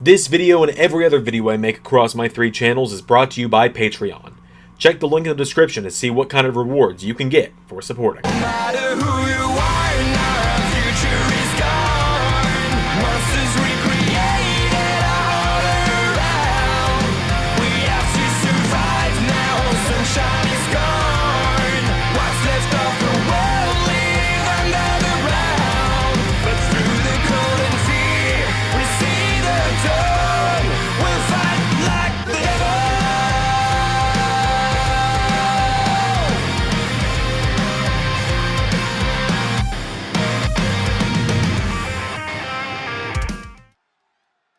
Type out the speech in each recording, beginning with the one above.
This video and every other video I make across my 3 channels is brought to you by Patreon. Check the link in the description to see what kind of rewards you can get for supporting. No matter who you are, our future is gone. Monsters recreated all around. We have to survive now, sunshine is gone. What's left of the world live under the ground. But through the cold and fear, we see the dawn. We'll fight like the devil.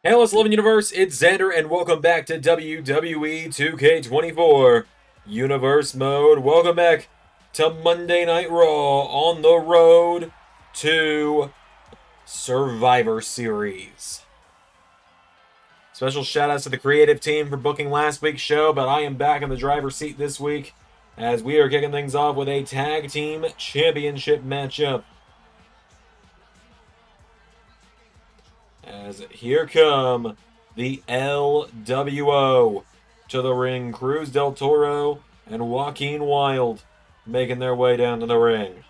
Hey, let's live in universe. It's Xander, and welcome back to WWE 2K24 Universe Mode. Welcome back to Monday Night Raw on the road to Survivor Series. Special shout-outs to the creative team for booking last week's show, but I am back in the driver's seat this week as we are kicking things off with a Tag Team Championship matchup. As here come the LWO to the ring. Cruz del Toro and Joaquin Wilde making their way down to the ring.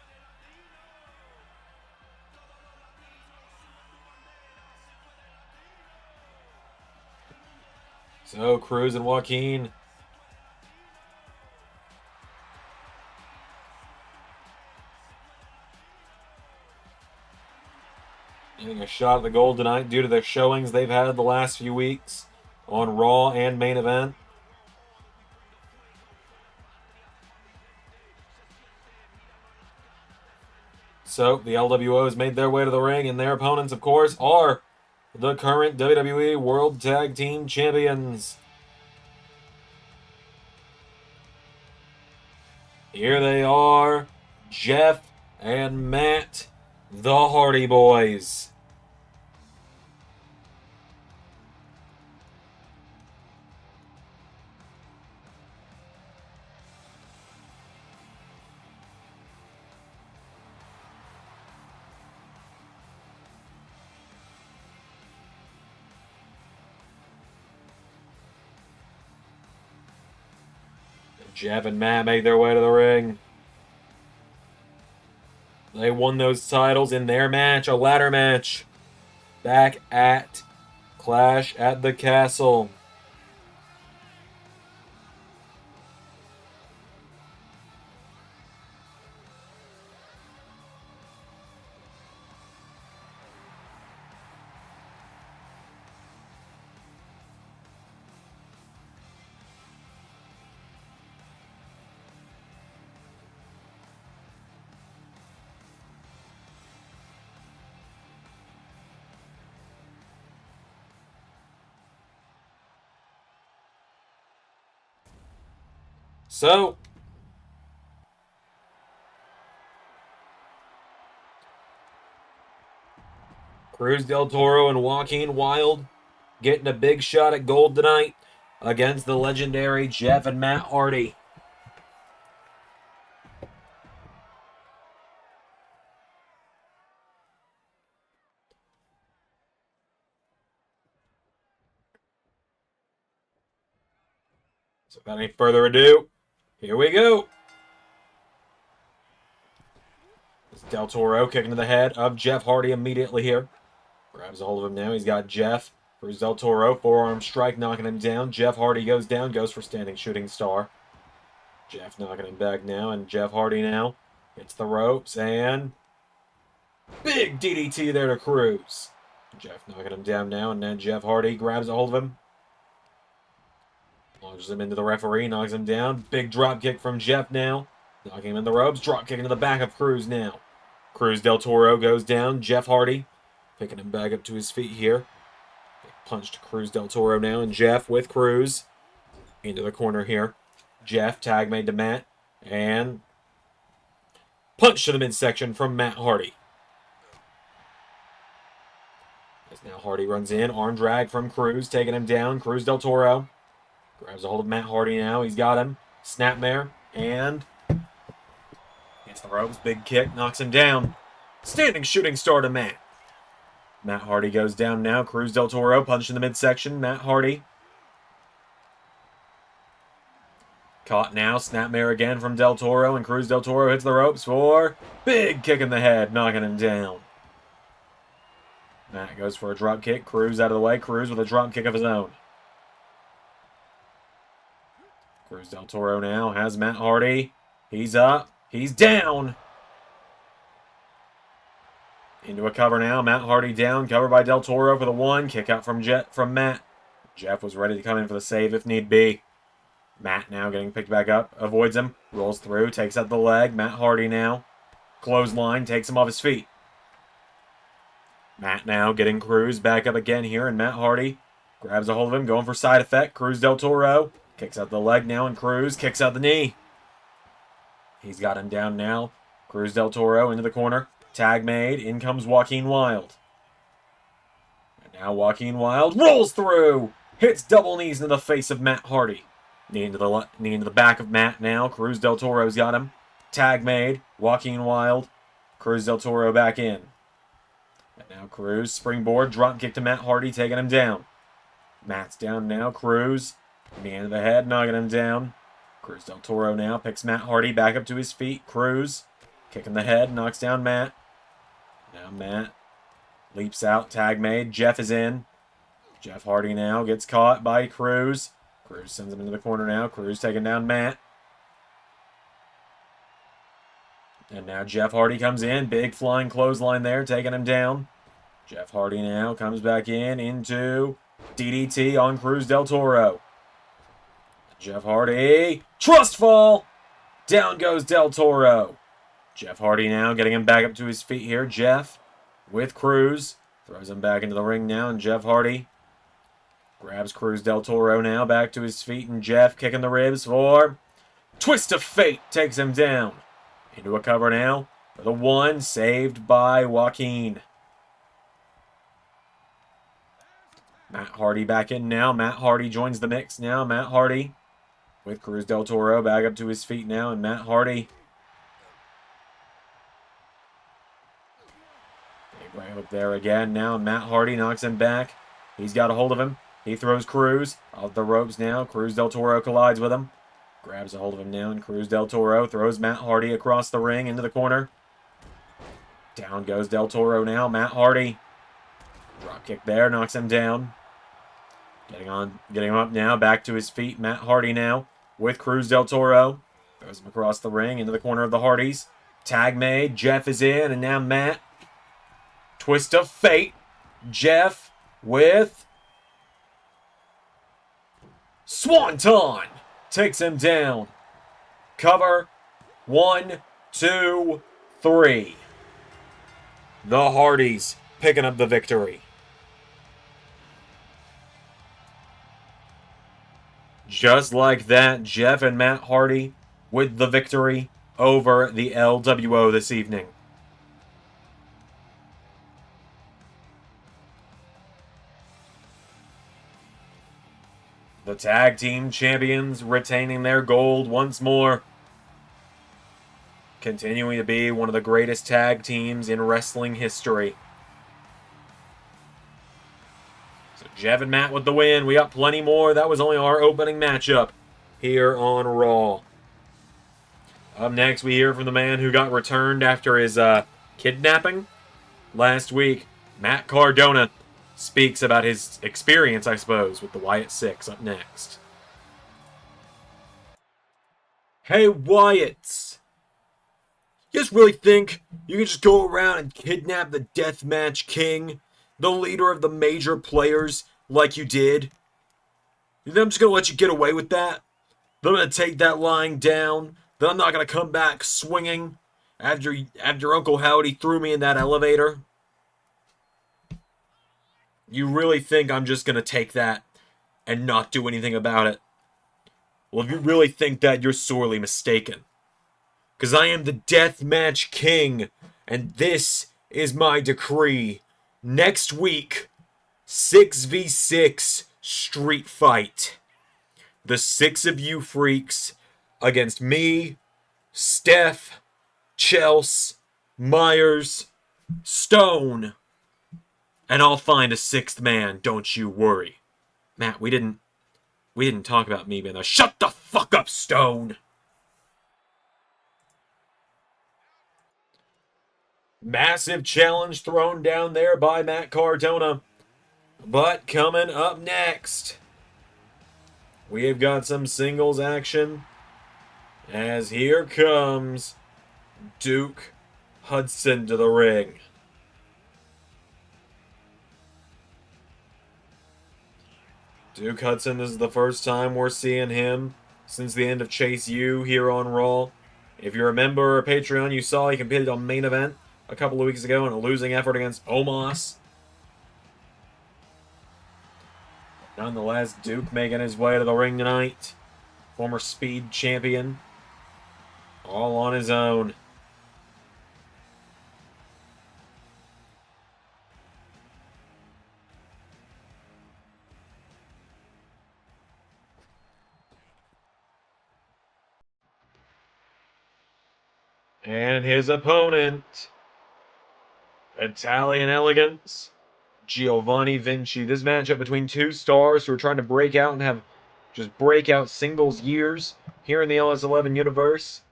So Cruz and Joaquin getting a shot at the gold tonight due to their showings they've had the last few weeks on Raw and Main Event. So the LWO has made their way to the ring, and their opponents, of course, are the current WWE World Tag Team Champions. Here they are, Jeff and Matt, the Hardy Boys. Jeff and Matt make their way to the ring. They won those titles in their match, a ladder match, back at Clash at the Castle. So, Cruz del Toro and Joaquin Wilde getting a big shot at gold tonight against the legendary Jeff and Matt Hardy. So without any further ado, here we go. It's Del Toro kicking to the head of Jeff Hardy immediately here. Grabs a hold of him now. He's got Jeff. Cruz del Toro, forearm strike, knocking him down. Jeff Hardy goes down, goes for standing shooting star. Jeff knocking him back now, and Jeff Hardy now hits the ropes, and big DDT there to Cruz. Jeff knocking him down now, and then Jeff Hardy grabs a hold of him. Launches him into the referee, knocks him down. Big drop kick from Jeff now. Knocking him in the ropes. Drop kick into the back of Cruz now. Cruz del Toro goes down. Jeff Hardy picking him back up to his feet here. Big punch to Cruz del Toro now. And Jeff with Cruz into the corner here. Jeff tag made to Matt. And punch to the midsection from Matt Hardy. As now Hardy runs in. Arm drag from Cruz. Taking him down. Cruz del Toro grabs a hold of Matt Hardy now. He's got him. Snapmare. And hits the ropes. Big kick. Knocks him down. Standing shooting star to Matt. Matt Hardy goes down now. Cruz del Toro punch in the midsection. Matt Hardy. Caught now. Snapmare again from Del Toro, and Cruz del Toro hits the ropes for big kick in the head, knocking him down. Matt goes for a drop kick. Cruz out of the way. Cruz with a drop kick of his own. Cruz del Toro now has Matt Hardy. He's up. He's down. Into a cover now. Matt Hardy down. Covered by Del Toro for the one. Kick out from Matt. Jeff was ready to come in for the save if need be. Matt now getting picked back up. Avoids him. Rolls through. Takes out the leg. Matt Hardy now. Clothesline. Takes him off his feet. Matt now getting Cruz back up again here. And Matt Hardy grabs a hold of him. Going for side effect. Cruz del Toro. Kicks out the leg now. And Cruz kicks out the knee. He's got him down now. Cruz del Toro into the corner. Tag made. In comes Joaquin Wilde. And now Joaquin Wilde rolls through. Hits double knees into the face of Matt Hardy. Knee into the back of Matt now. Cruz del Toro's got him. Tag made. Joaquin Wilde. Cruz del Toro back in. And now Cruz. Springboard. Drop kick to Matt Hardy. Taking him down. Matt's down now. Cruz. Knee into the head. Knocking him down. Cruz del Toro now picks Matt Hardy back up to his feet. Cruz. Kick in the head. Knocks down Matt. Now Matt leaps out. Tag made. Jeff is in. Jeff Hardy now gets caught by Cruz. Cruz sends him into the corner now. Cruz taking down Matt. And now Jeff Hardy comes in. Big flying clothesline there, taking him down. Jeff Hardy now comes back in into DDT on Cruz del Toro. Jeff Hardy. Trust fall. Down goes Del Toro. Jeff Hardy now getting him back up to his feet here. Jeff with Cruz. Throws him back into the ring now. And Jeff Hardy grabs Cruz del Toro now back to his feet. And Jeff kicking the ribs for twist of fate. Takes him down. Into a cover now. For the one. Saved by Joaquin. Matt Hardy back in now. Matt Hardy joins the mix now. Matt Hardy with Cruz del Toro back up to his feet now. And Matt Hardy. Big right hook there again now. Matt Hardy knocks him back. He's got a hold of him. He throws Cruz off the ropes now. Cruz del Toro collides with him. Grabs a hold of him now. And Cruz del Toro throws Matt Hardy across the ring into the corner. Down goes Del Toro now. Matt Hardy. Drop kick there. Knocks him down. Getting him up now. Back to his feet. Matt Hardy now with Cruz del Toro. Throws him across the ring into the corner of the Hardys. Tag made. Jeff is in. And now Matt. Twist of fate. Jeff with Swanton. Takes him down. Cover. 1, 2, 3. The Hardys picking up the victory. Just like that, Jeff and Matt Hardy with the victory over the LWO this evening. The tag team champions retaining their gold once more. Continuing to be one of the greatest tag teams in wrestling history. So Jeff and Matt with the win. We got plenty more. That was only our opening matchup here on Raw. Up next, we hear from the man who got returned after his kidnapping last week. Matt Cardona speaks about his experience, I suppose, with the Wyatt Six up next. Hey, Wyatts! You guys really think you can just go around and kidnap the Deathmatch King, the leader of the major players, like you did? You think I'm just going to let you get away with that? Then I'm going to take that lying down? Then I'm not going to come back swinging after Uncle Howdy threw me in that elevator? You really think I'm just going to take that and not do anything about it? Well, if you really think that, you're sorely mistaken. Because I am the Deathmatch King, and this is my decree. Next week, 6v6 street fight. The 6 of you freaks against me, Steph, Chelsea, Myers, Stone, And I'll find a sixth man, don't you worry. Matt, we didn't talk about me being there. Shut the fuck up, Stone! Massive challenge thrown down there by Matt Cardona. But coming up next, we've got some singles action. As here comes Duke Hudson to the ring. Duke Hudson, this is the first time we're seeing him since the end of Chase U here on Raw. If you're a member or Patreon, you saw he competed on Main Event a couple of weeks ago in a losing effort against Omos. Nonetheless, Duke making his way to the ring tonight. Former Speed champion. All on his own. And his opponent, Italian Elegance, Giovanni Vinci. This matchup between two stars who are trying to break out and have just breakout singles years here in the LS11 universe.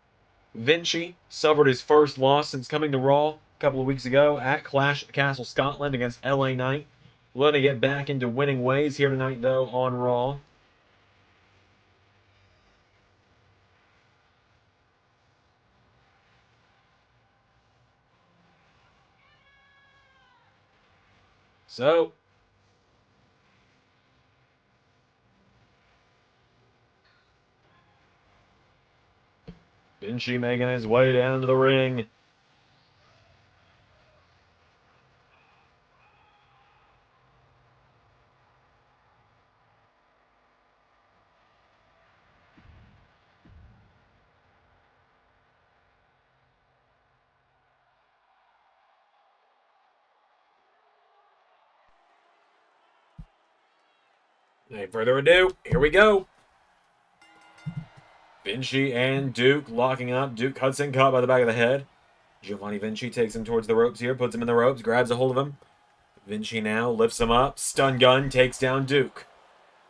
Vinci suffered his first loss since coming to Raw a couple of weeks ago at Clash at Castle Scotland against LA Knight. Looking to get back into winning ways here tonight, though, on Raw. So, Vinci making his way down to the ring. Without further ado, here we go. Vinci and Duke locking up. Duke Hudson caught by the back of the head. Giovanni Vinci takes him towards the ropes here, puts him in the ropes, grabs a hold of him. Vinci now lifts him up. Stun gun takes down Duke.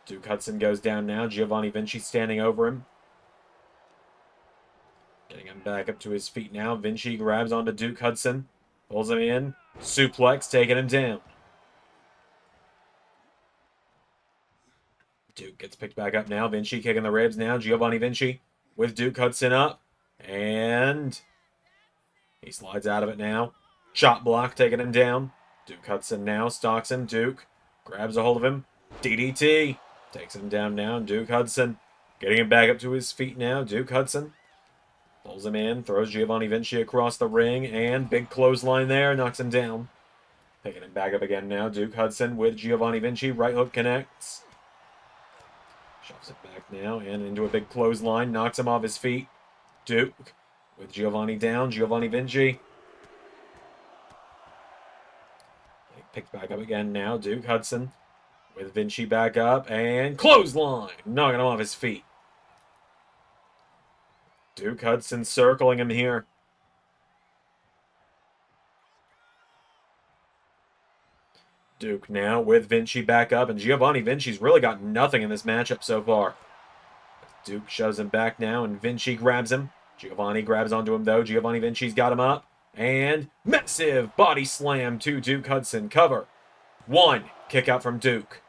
Duke Hudson goes down now. Giovanni Vinci standing over him. Getting him back up to his feet now. Vinci grabs onto Duke Hudson. Pulls him in. Suplex, taking him down. Duke gets picked back up now. Vinci kicking the ribs now. Giovanni Vinci with Duke Hudson up. And he slides out of it now. Chop block taking him down. Duke Hudson now stalks him. Duke grabs a hold of him. DDT takes him down now. Duke Hudson getting him back up to his feet now. Duke Hudson pulls him in. Throws Giovanni Vinci across the ring. And big clothesline there. Knocks him down. Picking him back up again now. Duke Hudson with Giovanni Vinci. Right hook connects. Shoves it back now and into a big clothesline. Knocks him off his feet. Duke with Giovanni down. Giovanni Vinci. Picked back up again now. Duke Hudson with Vinci back up. And clothesline. Knocking him off his feet. Duke Hudson circling him here. Duke now with Vinci back up, and Giovanni Vinci's really got nothing in this matchup so far. Duke shoves him back now, and Vinci grabs him. Giovanni grabs onto him, though. Giovanni Vinci's got him up. And massive body slam to Duke Hudson. Cover. One. Kick out from Duke.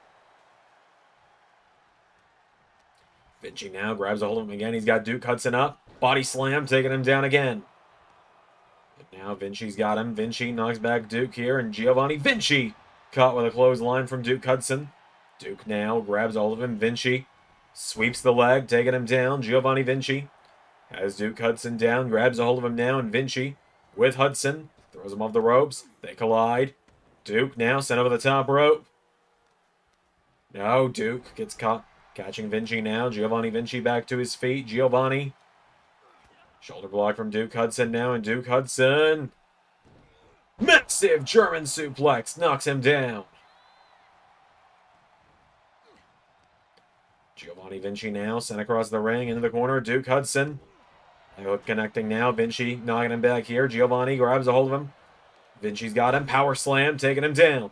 Vinci now grabs a hold of him again. He's got Duke Hudson up. Body slam, taking him down again. But now Vinci's got him. Vinci knocks back Duke here, and Giovanni Vinci caught with a clothesline from Duke Hudson. Duke now grabs all of him. Vinci sweeps the leg, taking him down. Giovanni Vinci has Duke Hudson down, grabs a hold of him now, and Vinci with Hudson throws him off the ropes. They collide. Duke now sent over the top rope. No, Duke gets caught catching Vinci now. Giovanni Vinci back to his feet. Giovanni. Shoulder block from Duke Hudson now, and Duke Hudson. Massive German suplex knocks him down. Giovanni Vinci now sent across the ring into the corner. Duke Hudson. Hook connecting now. Vinci knocking him back here. Giovanni grabs a hold of him. Vinci's got him. Power slam taking him down.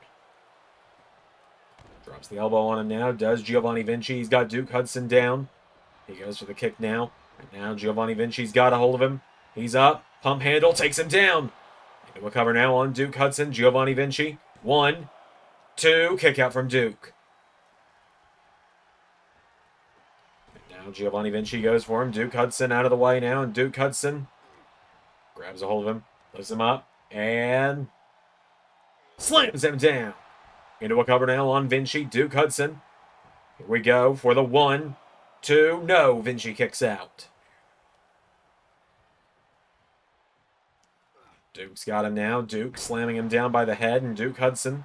Drops the elbow on him now. Does Giovanni Vinci. He's got Duke Hudson down. He goes for the kick now. And now Giovanni Vinci's got a hold of him. He's up. Pump handle takes him down. Into a cover now on Duke Hudson. Giovanni Vinci. 1, 2. Kick out from Duke. And now Giovanni Vinci goes for him. Duke Hudson out of the way now. And Duke Hudson grabs a hold of him. Lifts him up. And slams him down. Into a cover now on Vinci. Duke Hudson. Here we go for the 1, 2. No, Vinci kicks out. Duke's got him now. Duke slamming him down by the head. And Duke Hudson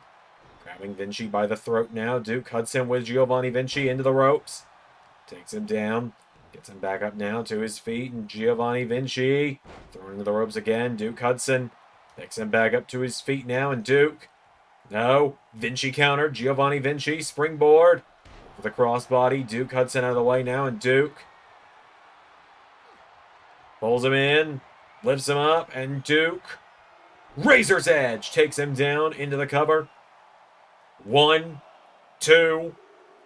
grabbing Vinci by the throat now. Duke Hudson with Giovanni Vinci into the ropes. Takes him down. Gets him back up now to his feet. And Giovanni Vinci thrown into the ropes again. Duke Hudson picks him back up to his feet now. And Duke. No. Vinci counter. Giovanni Vinci. Springboard. For the crossbody. Duke Hudson out of the way now. And Duke pulls him in. Lifts him up. And Duke. Razor's Edge. Takes him down into the cover. 1, 2,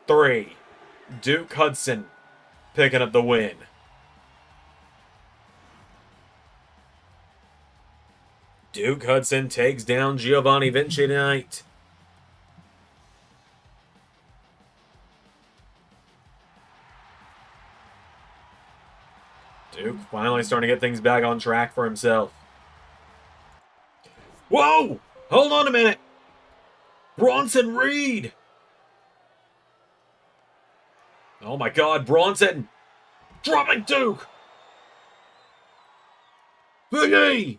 3. Duke Hudson picking up the win. Duke Hudson takes down Giovanni Vinci tonight. Duke finally starting to get things back on track for himself. Whoa! Hold on a minute. Bronson Reed. Oh my God, Bronson. Dropping Duke. Biggie.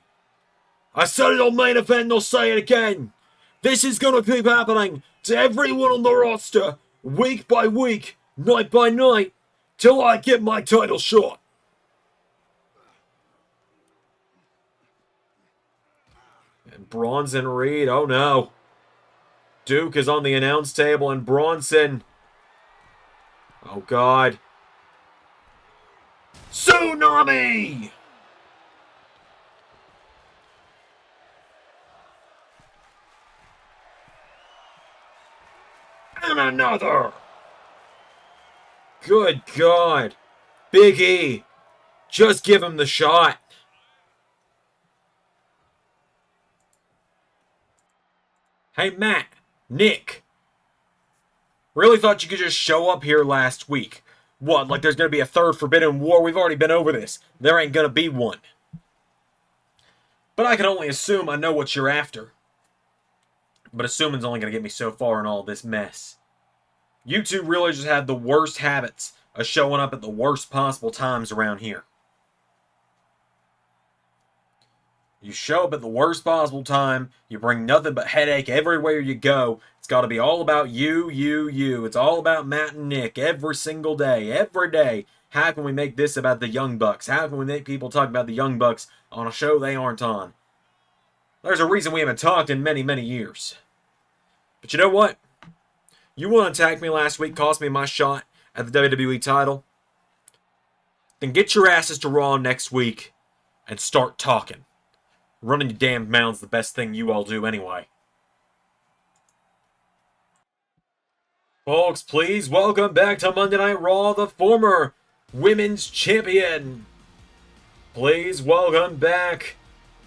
I said it on main event and I'll say it again. This is going to keep happening to everyone on the roster, week by week, night by night, till I get my title shot. And Bronson Reed, oh no. Duke is on the announce table and Bronson. Oh God. Tsunami! And another! Good God. Big E. Just give him the shot. Hey, Matt. Nick. Really thought you could just show up here last week. What, like there's going to be a third Forbidden War? We've already been over this. There ain't going to be one. But I can only assume I know what you're after. But assuming's only going to get me so far in all this mess. You two really just have the worst habits of showing up at the worst possible times around here. You show up at the worst possible time. You bring nothing but headache everywhere you go. It's got to be all about you. It's all about Matt and Nick every single day. Every day. How can we make this about the Young Bucks? How can we make people talk about the Young Bucks on a show they aren't on? There's a reason we haven't talked in many, many years. But you know what? You want to attack me last week, cost me my shot at the WWE title? Then get your asses to Raw next week and start talking. Running your damn mouth's the best thing you all do anyway. Folks, please welcome back to Monday Night Raw, the former Women's Champion. Please welcome back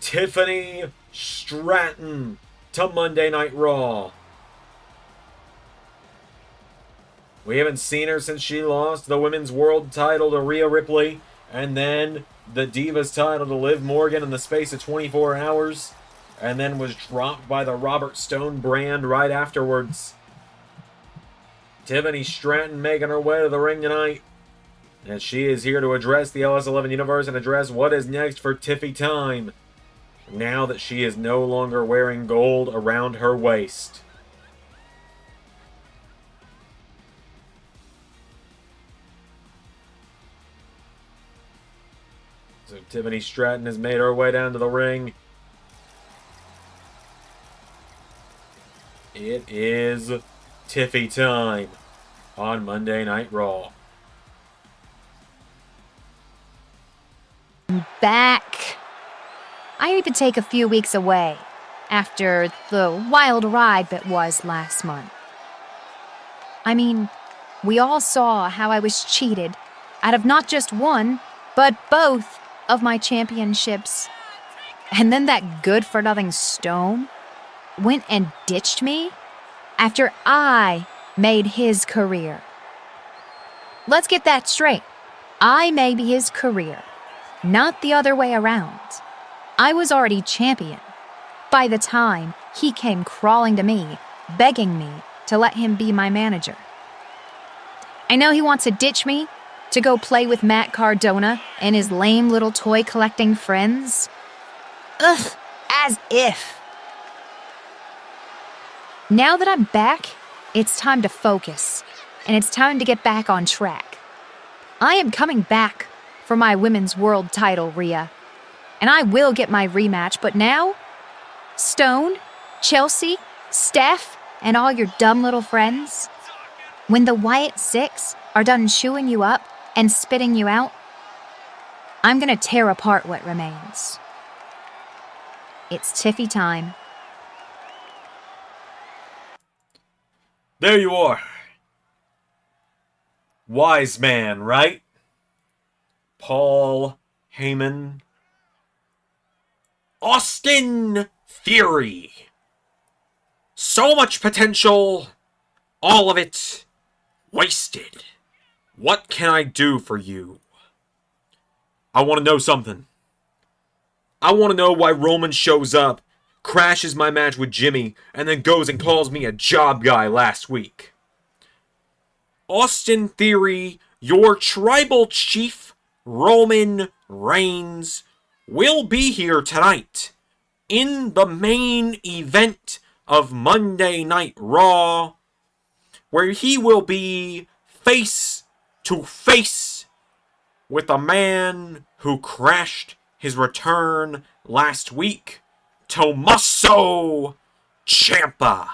Tiffany Stratton to Monday Night Raw. We haven't seen her since she lost the Women's World title to Rhea Ripley, and then the Divas title to Liv Morgan in the space of 24 hours, and then was dropped by the Robert Stone brand right afterwards. Tiffany Stratton making her way to the ring tonight, and she is here to address the LS11 universe and address what is next for Tiffy time, now that she is no longer wearing gold around her waist. So Tiffany Stratton has made her way down to the ring. It is Tiffy time on Monday Night Raw. I'm back. I need to take a few weeks away after the wild ride that was last month. I mean, we all saw how I was cheated out of not just one, but both of my championships. And then that good-for-nothing Stone went and ditched me after I made his career. Let's get that straight. I made his career, not the other way around. I was already champion by the time he came crawling to me, begging me to let him be my manager. I know he wants to ditch me to go play with Matt Cardona and his lame little toy collecting friends. Ugh, as if. Now that I'm back, it's time to focus, and it's time to get back on track. I am coming back for my women's world title, Rhea, and I will get my rematch, but now, Stone, Chelsea, Steph, and all your dumb little friends, when the Wyatt Six are done chewing you up and spitting you out, I'm gonna tear apart what remains. It's Tiffy time. There you are. Wise man, right? Paul Heyman. Austin Theory. So much potential. All of it wasted. What can I do for you? I want to know something. I want to know why Roman shows up, crashes my match with Jimmy, and then goes and calls me a job guy last week. Austin Theory, your tribal chief, Roman Reigns, will be here tonight in the main event of Monday Night Raw, where he will be face to face with a man who crashed his return last week, Tommaso Ciampa.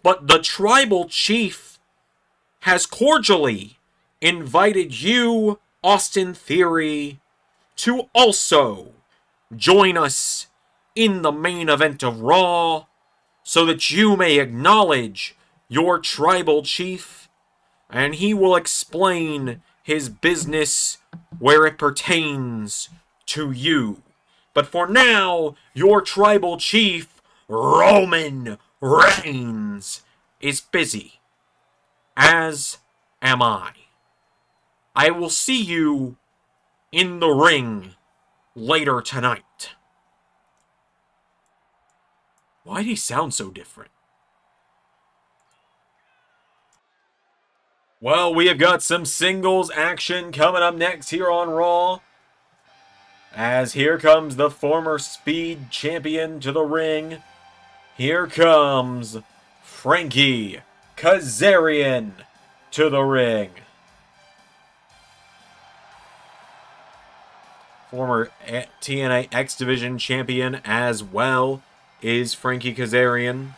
But the tribal chief has cordially invited you, Austin Theory, to also join us in the main event of Raw so that you may acknowledge your tribal chief, and he will explain his business where it pertains to you. But for now, your tribal chief, Roman Reigns, is busy. As am I. I will see you in the ring later tonight. Why'd he sound so different? Well, we have got some singles action coming up next here on Raw. As here comes the former Speed Champion to the ring. Here comes Frankie Kazarian to the ring. Former TNA X Division Champion as well is Frankie Kazarian.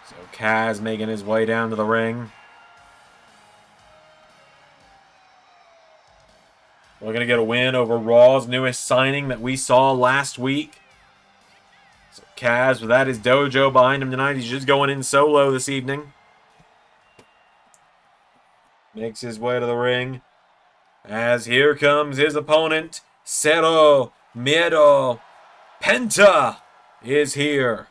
So Kaz making his way down to the ring. We're going to get a win over Raw's newest signing that we saw last week. So Kaz, without his dojo behind him tonight, he's just going in solo this evening. Makes his way to the ring. As here comes his opponent, Cero Miedo Penta is here.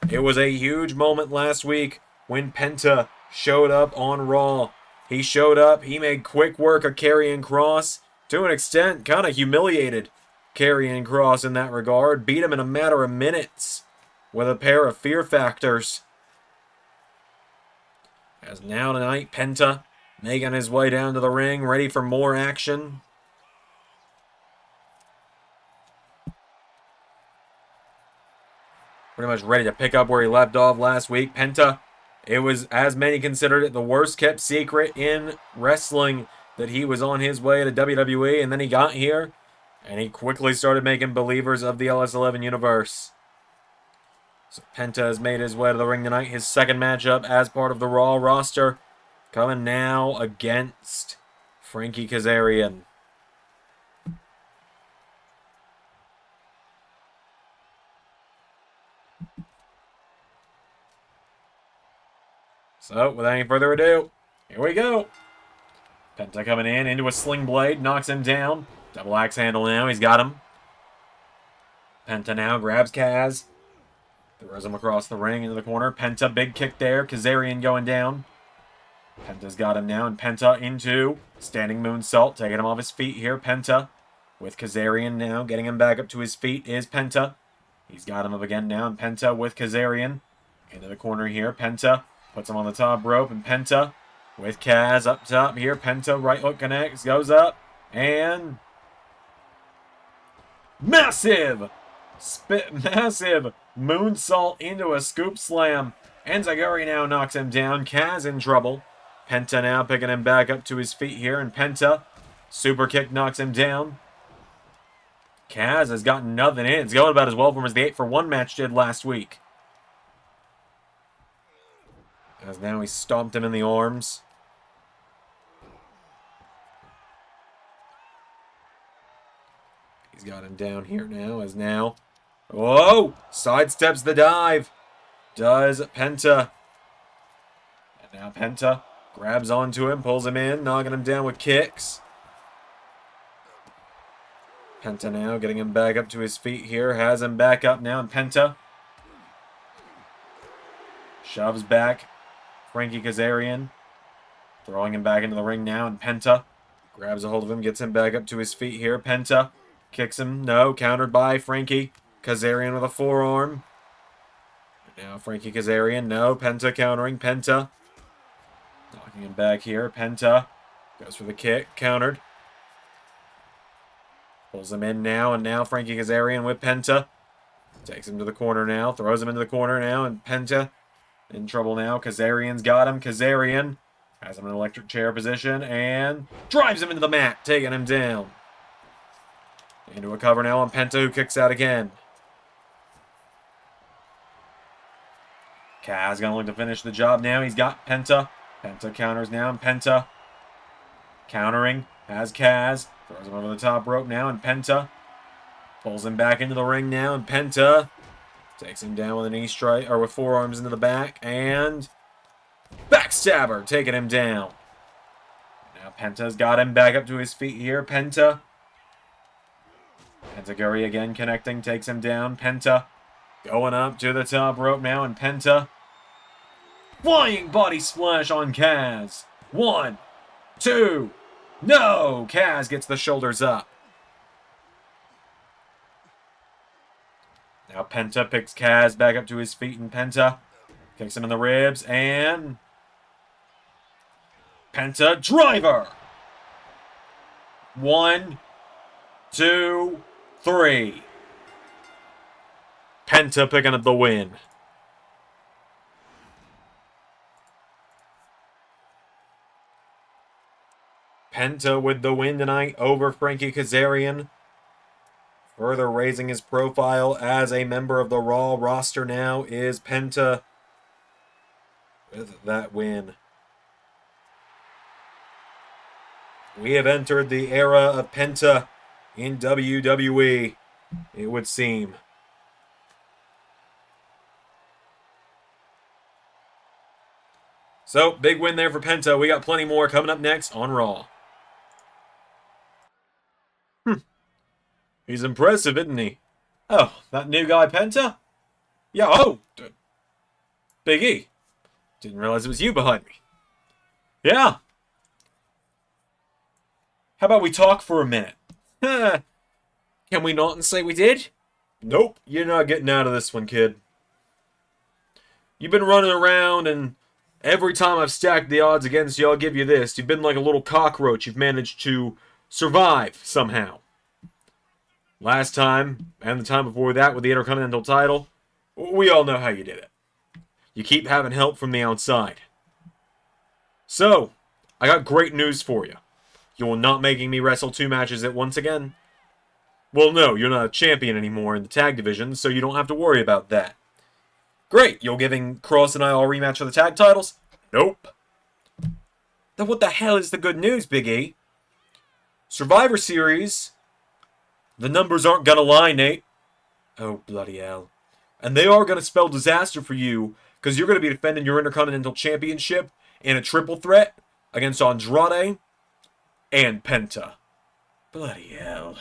It was a huge moment last week when Penta showed up on Raw. He showed up, he made quick work of Karrion Kross. To an extent, kind of humiliated Karrion Kross in that regard. Beat him in a matter of minutes with a pair of Fear Factors. As now tonight, Penta making his way down to the ring, ready for more action. Pretty much ready to pick up where he left off last week. Penta, it was, as many considered it, the worst kept secret in wrestling that he was on his way to WWE, and then he got here, and he quickly started making believers of the LS11 universe. So Penta has made his way to the ring tonight, his second matchup as part of the Raw roster, coming now against Frankie Kazarian. So, without any further ado, here we go. Penta coming in into a sling blade, knocks him down. Double axe handle now, he's got him. Penta now grabs Kaz. Throws him across the ring into the corner. Penta, big kick there. Kazarian going down. Penta's got him now, and Penta into standing moonsault, taking him off his feet here. Penta with Kazarian now, getting him back up to his feet is Penta. He's got him up again now, and Penta with Kazarian into the corner here. Penta puts him on the top rope, and Penta with Kaz up top here. Penta right hook connects, goes up, and massive moonsault into a scoop slam. Enziguri now knocks him down. Kaz in trouble. Penta now picking him back up to his feet here, and Penta super kick knocks him down. Kaz has gotten nothing in. It's going about as well for him as the 8-for-1 match did last week. As now he stomped him in the arms. He's got him down here now, as now... Whoa! Sidesteps the dive. Does Penta. And now Penta grabs onto him, pulls him in, knocking him down with kicks. Penta now getting him back up to his feet here. Has him back up now, and Penta shoves back Frankie Kazarian. Throwing him back into the ring now, and Penta grabs a hold of him, gets him back up to his feet here. Penta kicks him. No, countered by Frankie Kazarian with a forearm. And now Frankie Kazarian. No, Penta countering. Penta knocking him back here. Penta goes for the kick. Countered. Pulls him in now, and now Frankie Kazarian with Penta. Takes him to the corner now. Throws him into the corner now, and Penta in trouble now. Kazarian's got him. Kazarian has him in an electric chair position and drives him into the mat, taking him down. Into a cover now on Penta, who kicks out again. Kaz gonna look to finish the job now. He's got Penta. Penta counters now, and Penta countering. Has Kaz. Throws him over the top rope now, and Penta pulls him back into the ring now, and Penta takes him down with a knee strike, or with forearms into the back, and backstabber, taking him down. Now Penta's got him back up to his feet here. Penta. Enziguri again connecting, takes him down. Penta going up to the top rope now, and Penta flying body splash on Kaz. 1, 2, no! Kaz gets the shoulders up. Now Penta picks Kaz back up to his feet, and Penta kicks him in the ribs, and Penta driver. 1, 2, 3. Penta picking up the win. Penta with the win tonight over Frankie Kazarian. Further raising his profile as a member of the Raw roster now is Penta with that win. We have entered the era of Penta in WWE, it would seem. So, big win there for Penta. We got plenty more coming up next on Raw. He's impressive, isn't he? Oh, that new guy Penta? Yeah, Big E. Didn't realize it was you behind me. Yeah. How about we talk for a minute? Can we not and say we did? Nope, you're not getting out of this one, kid. You've been running around, and every time I've stacked the odds against you, I'll give you this. You've been like a little cockroach. You've managed to survive somehow. Last time, and the time before that with the Intercontinental title, we all know how you did it. You keep having help from the outside. So, I got great news for you. You're not making me wrestle 2 matches at once again? Well, no, you're not a champion anymore in the tag division, so you don't have to worry about that. Great, you're giving Cross and I all rematch for the tag titles? Nope. Then what the hell is the good news, Big E? Survivor Series... The numbers aren't gonna lie, Nate. Oh, bloody hell. And they are going to spell disaster for you because you're going to be defending your Intercontinental Championship in a triple threat against Andrade and Penta. Bloody hell.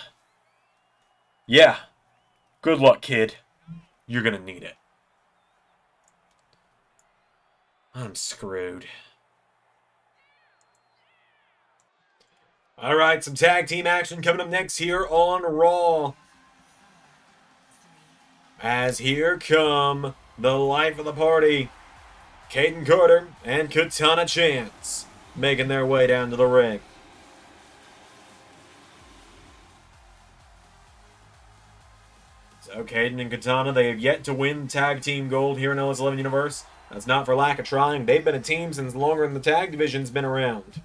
Yeah. Good luck, kid. You're going to need it. I'm screwed. Alright, some tag team action coming up next here on Raw. As here come the life of the party, Caden Carter and Katana Chance, making their way down to the ring. So Caden and Katana, they have yet to win tag team gold here in LS11 Universe. That's not for lack of trying. They've been a team since longer than the tag division's been around.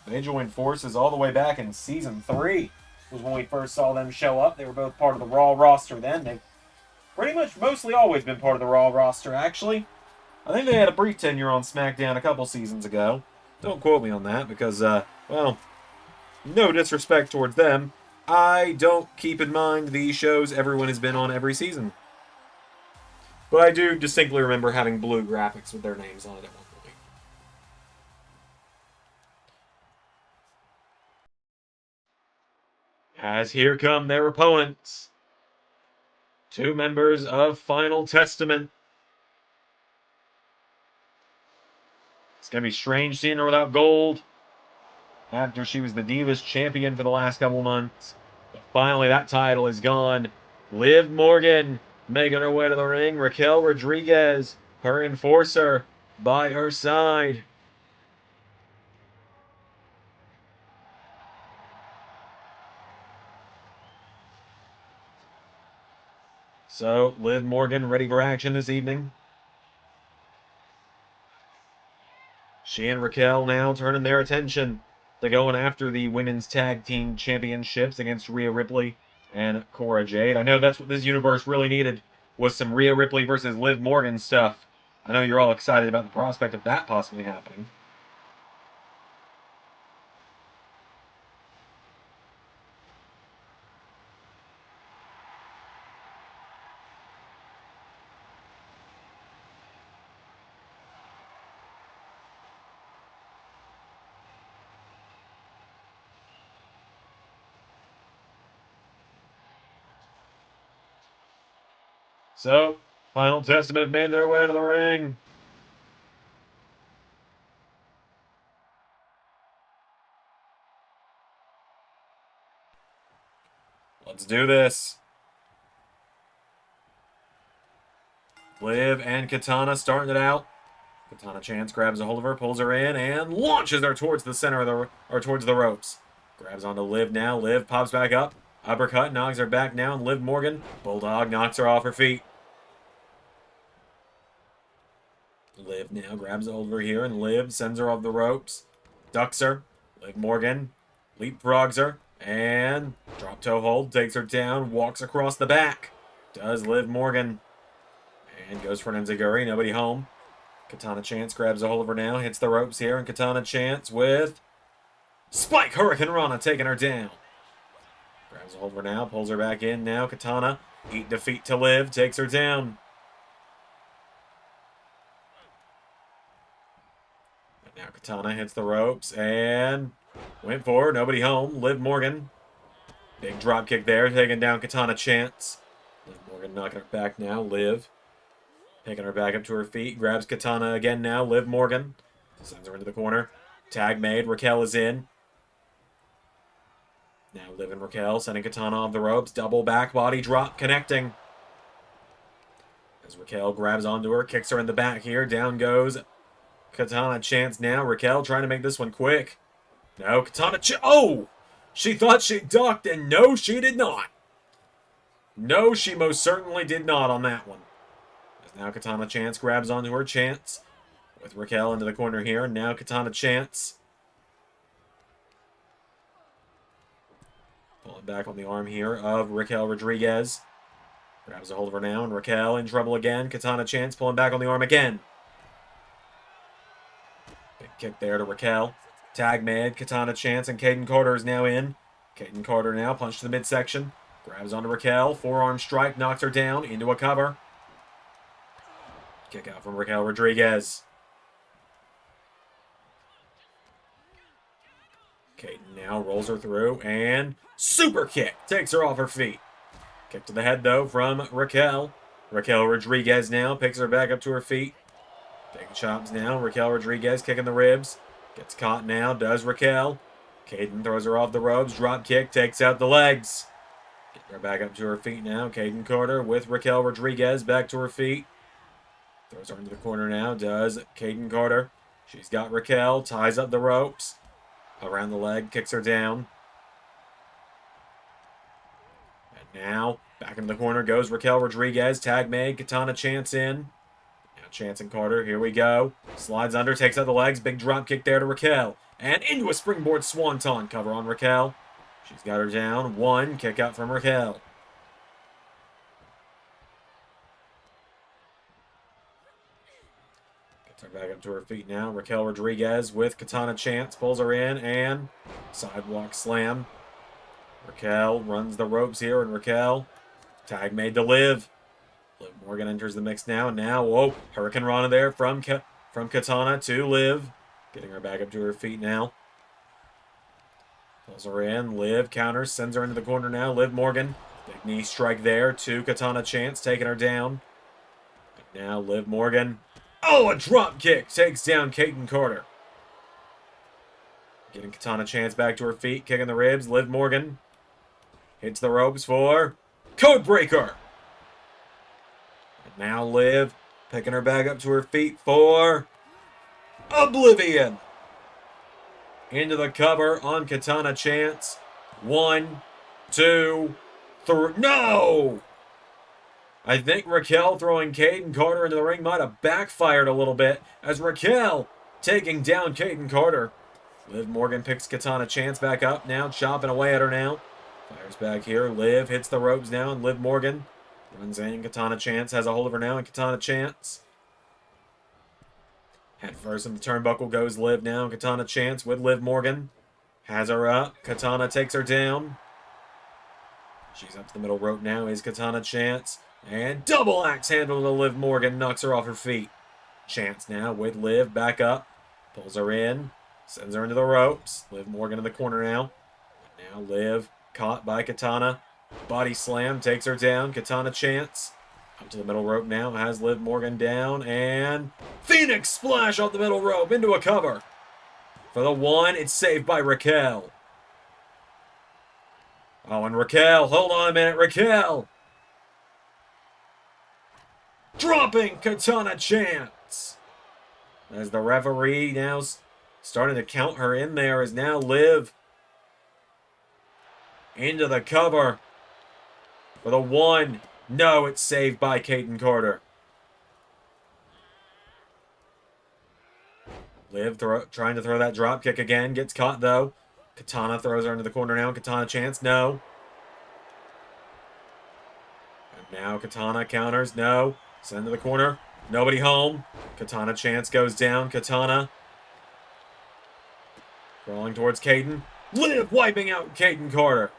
They joined forces all the way back in Season 3. Was when we first saw them show up. They were both part of the Raw roster then. They've pretty much mostly always been part of the Raw roster, actually. I think they had a brief tenure on SmackDown a couple seasons ago. Don't quote me on that because, well, no disrespect towards them. I don't keep in mind the shows everyone has been on every season. But I do distinctly remember having blue graphics with their names on it at one point. As here come their opponents. Two members of Final Testament. It's going to be strange seeing her without gold after she was the Divas champion for the last couple months. But finally, that title is gone. Liv Morgan making her way to the ring. Raquel Rodriguez, her enforcer, by her side. So, Liv Morgan ready for action this evening. She and Raquel now turning their attention to going after the Women's Tag Team Championships against Rhea Ripley and Cora Jade. I know that's what this universe really needed, was some Rhea Ripley versus Liv Morgan stuff. I know you're all excited about the prospect of that possibly happening. So, Final Testament made their way to the ring. Let's do this. Liv and Katana starting it out. Katana Chance grabs a hold of her, pulls her in, and launches her towards the center of the, or towards the ropes. Grabs onto Liv now. Liv pops back up. Uppercut knocks her back down. Liv Morgan, Bulldog, knocks her off her feet. Liv now grabs a hold of her here, and Liv sends her off the ropes. Ducks her. Liv Morgan leapfrogs her, and drop toe hold, takes her down, walks across the back. Does Liv Morgan. And goes for an enziguri, nobody home. Katana Chance grabs a hold of her now, hits the ropes here, and Katana Chance with Spike Hurricane Rana taking her down. Grabs a hold of her now, pulls her back in now. Katana, eat defeat to Liv, takes her down. And now Katana hits the ropes and went for nobody home. Liv Morgan, big drop kick there, taking down Katana Chance. Liv Morgan knocking her back now. Liv taking her back up to her feet. Grabs Katana again now. Liv Morgan sends her into the corner. Tag made. Raquel is in. Now Liv and Raquel sending Katana off the ropes. Double back body drop connecting. As Raquel grabs onto her. Kicks her in the back here. Down goes Katana Chance now. Raquel trying to make this one quick. No, Katana oh! She thought she ducked, and no, she did not. No, she most certainly did not on that one. Now Katana Chance grabs onto her. Chance with Raquel into the corner here. Now Katana Chance pulling back on the arm here of Raquel Rodriguez. Grabs a hold of her now, and Raquel in trouble again. Katana Chance pulling back on the arm again. Big kick there to Raquel. Tag made. Katana Chance and Caden Carter is now in. Caden Carter now punch to the midsection. Grabs onto Raquel. Forearm strike. Knocks her down into a cover. Kick out from Raquel Rodriguez. Kaden now rolls her through and super kick. Takes her off her feet. Kick to the head though from Raquel. Raquel Rodriguez now picks her back up to her feet. Big chops now. Raquel Rodriguez kicking the ribs. Gets caught now. Does Raquel. Kaden throws her off the ropes. Drop kick. Takes out the legs. Get her back up to her feet now. Kaden Carter with Raquel Rodriguez back to her feet. Throws her into the corner now. Does Kaden Carter. She's got Raquel. Ties up the ropes. Around the leg. Kicks her down. And now, back into the corner goes Raquel Rodriguez. Tag made. Katana Chance in. Now Chance and Carter. Here we go. Slides under. Takes out the legs. Big drop kick there to Raquel. And into a springboard swanton cover on Raquel. She's got her down. One. Kick out from Raquel. Gets her back up to her feet now. Raquel Rodriguez with Katana Chance. Pulls her in and sidewalk slam. Raquel runs the ropes here, and Raquel tag made to Liv. Liv Morgan enters the mix now. Now, whoa, Hurricane Rana there from Katana to Liv. Getting her back up to her feet now. Pulls her in. Liv counters, sends her into the corner now. Liv Morgan, big knee strike there to Katana Chance, taking her down. And now Liv Morgan. Oh, a drop kick takes down Kaden Carter. Getting Katana Chance back to her feet, kicking the ribs. Liv Morgan hits the ropes for Codebreaker. And now Liv picking her back up to her feet for Oblivion. Into the cover on Katana Chance. 1, 2, 3. No! I think Raquel throwing Kaden Carter into the ring might have backfired a little bit as Raquel taking down Kaden Carter. Liv Morgan picks Katana Chance back up now, chopping away at her now. Fires back here. Liv hits the ropes now, and Liv Morgan runs in. Katana Chance has a hold of her now, and Katana Chance. Head first in the turnbuckle goes Liv now. Katana Chance with Liv Morgan. Has her up. Katana takes her down. She's up to the middle rope now. Is Katana Chance. And double axe handle to Liv Morgan. Knocks her off her feet. Chance now with Liv back up. Pulls her in. Sends her into the ropes. Liv Morgan in the corner now. And now Liv caught by Katana. Body slam. Takes her down. Katana Chance. Up to the middle rope now. Has Liv Morgan down. And Phoenix Splash off the middle rope into a cover. For the one, it's saved by Raquel. Oh, and Raquel. Hold on a minute. Raquel. Dropping Katana Chance. As the referee now starting to count her in there is now Liv. Into the cover. For the one. No, it's saved by Kaden Carter. Liv trying to throw that drop kick again. Gets caught, though. Katana throws her into the corner now. Katana Chance, no. And now Katana counters, no. Send to the corner. Nobody home. Katana Chance goes down. Katana crawling towards Kaden. Liv wiping out Kaden Carter.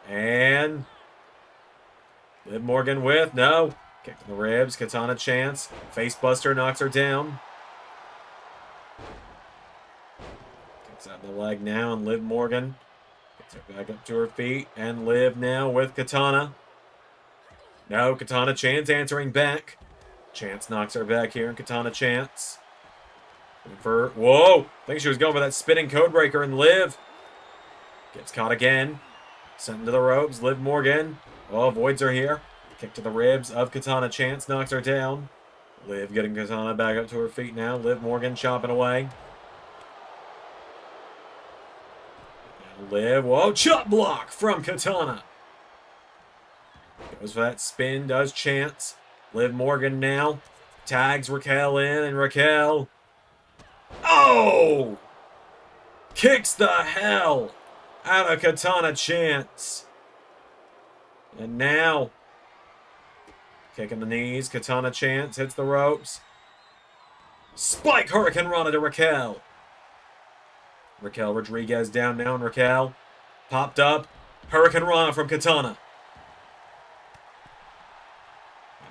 And Liv Morgan with, no. Kick to the ribs. Katana Chance. Facebuster knocks her down. Kicks out the leg now, and Liv Morgan gets her back up to her feet. And Liv now with Katana. No, Katana Chance answering back. Chance knocks her back here, and Katana Chance. Whoa! I think she was going for that spinning codebreaker, and Liv gets caught again. Sent into the ropes. Liv Morgan. Oh, avoids her here. Kick to the ribs of Katana Chance. Knocks her down. Liv getting Katana back up to her feet now. Liv Morgan chopping away. Now Liv. Whoa, chop block from Katana. Goes for that spin. Does Chance. Liv Morgan now. Tags Raquel in, and Raquel. Oh! Kicks the hell out of Katana Chance. And now, kicking the knees, Katana Chance hits the ropes. Spike Hurricane Rana to Raquel. Raquel Rodriguez down now, and Raquel popped up. Hurricane Rana from Katana.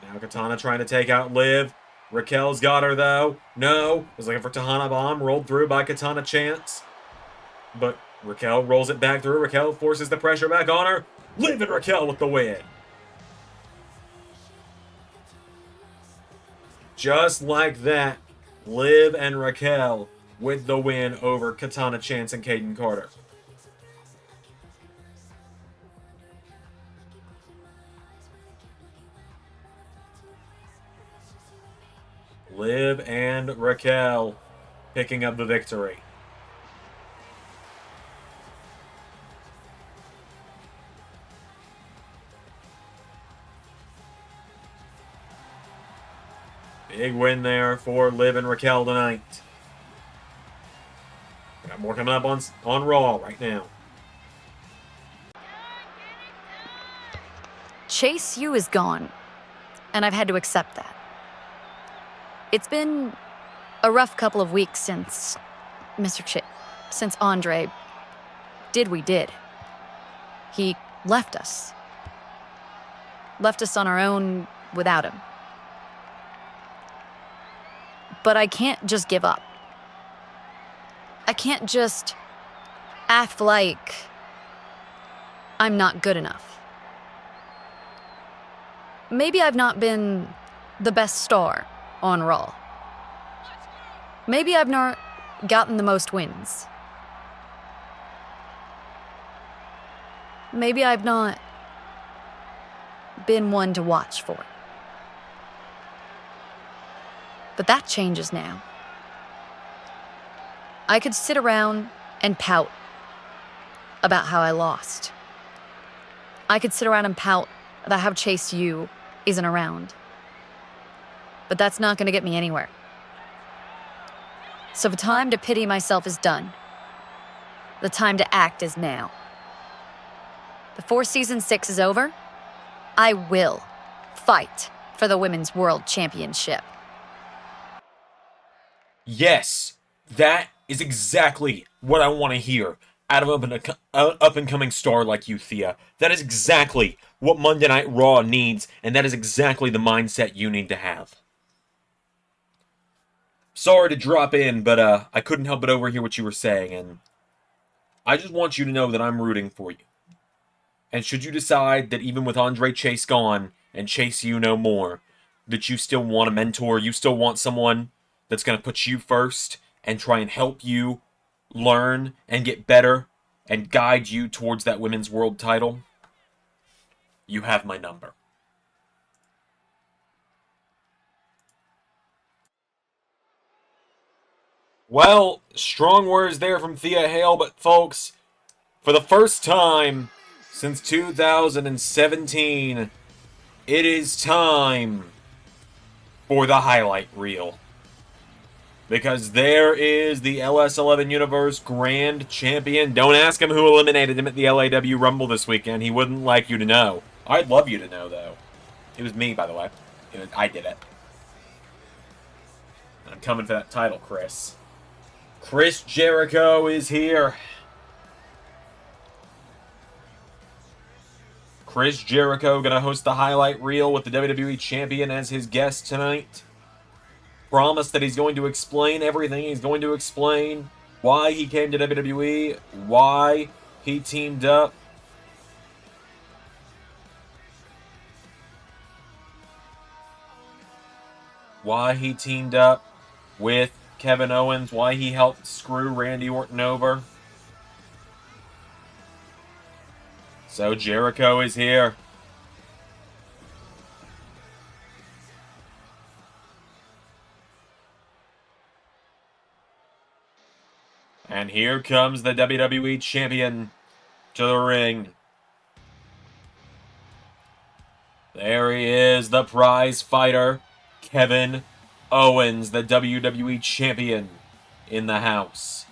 And now Katana trying to take out Liv. Raquel's got her, though. No. Was looking for Tahana Bomb. Rolled through by Katana Chance. But Raquel rolls it back through. Raquel forces the pressure back on her. Liv and Raquel with the win. Just like that, Liv and Raquel with the win over Katana Chance and Kaden Carter. Liv and Raquel picking up the victory. Big win there for Liv and Raquel tonight. Got more coming up on Raw right now. Chase U is gone, and I've had to accept that. It's been a rough couple of weeks since since Andre did we did. He left us. Left us on our own without him. But I can't just give up. I can't just act like I'm not good enough. Maybe I've not been the best star on Raw. Maybe I've not gotten the most wins. Maybe I've not been one to watch for. But that changes now. I could sit around and pout about how I lost. I could sit around and pout about how Chase U isn't around. But that's not going to get me anywhere. So the time to pity myself is done. The time to act is now. Before Season 6 is over, I will fight for the Women's World Championship. Yes, that is exactly what I want to hear out of an up-and-coming star like you, Thea. That is exactly what Monday Night Raw needs, and that is exactly the mindset you need to have. Sorry to drop in, but I couldn't help but overhear what you were saying, and I just want you to know that I'm rooting for you. And should you decide that even with Andre Chase gone and Chase U no more, that you still want a mentor, you still want someone that's going to put you first and try and help you learn and get better and guide you towards that women's world title, you have my number. Well, strong words there from Thea Hail, but folks, for the first time since 2017, it is time for the highlight reel. Because there is the LS11 Universe Grand Champion. Don't ask him who eliminated him at the LAW Rumble this weekend. He wouldn't like you to know. I'd love you to know, though. It was me, by the way. I did it. I'm coming for that title, Chris. Chris Jericho is here. Chris Jericho going to host the highlight reel with the WWE Champion as his guest tonight. Promised that he's going to explain everything. He's going to explain why he came to WWE, why he teamed up. Why he teamed up with Kevin Owens, why he helped screw Randy Orton over. So Jericho is here. And here comes the WWE Champion to the ring. There he is, the prize fighter, Kevin Owens, the WWE Champion in the house.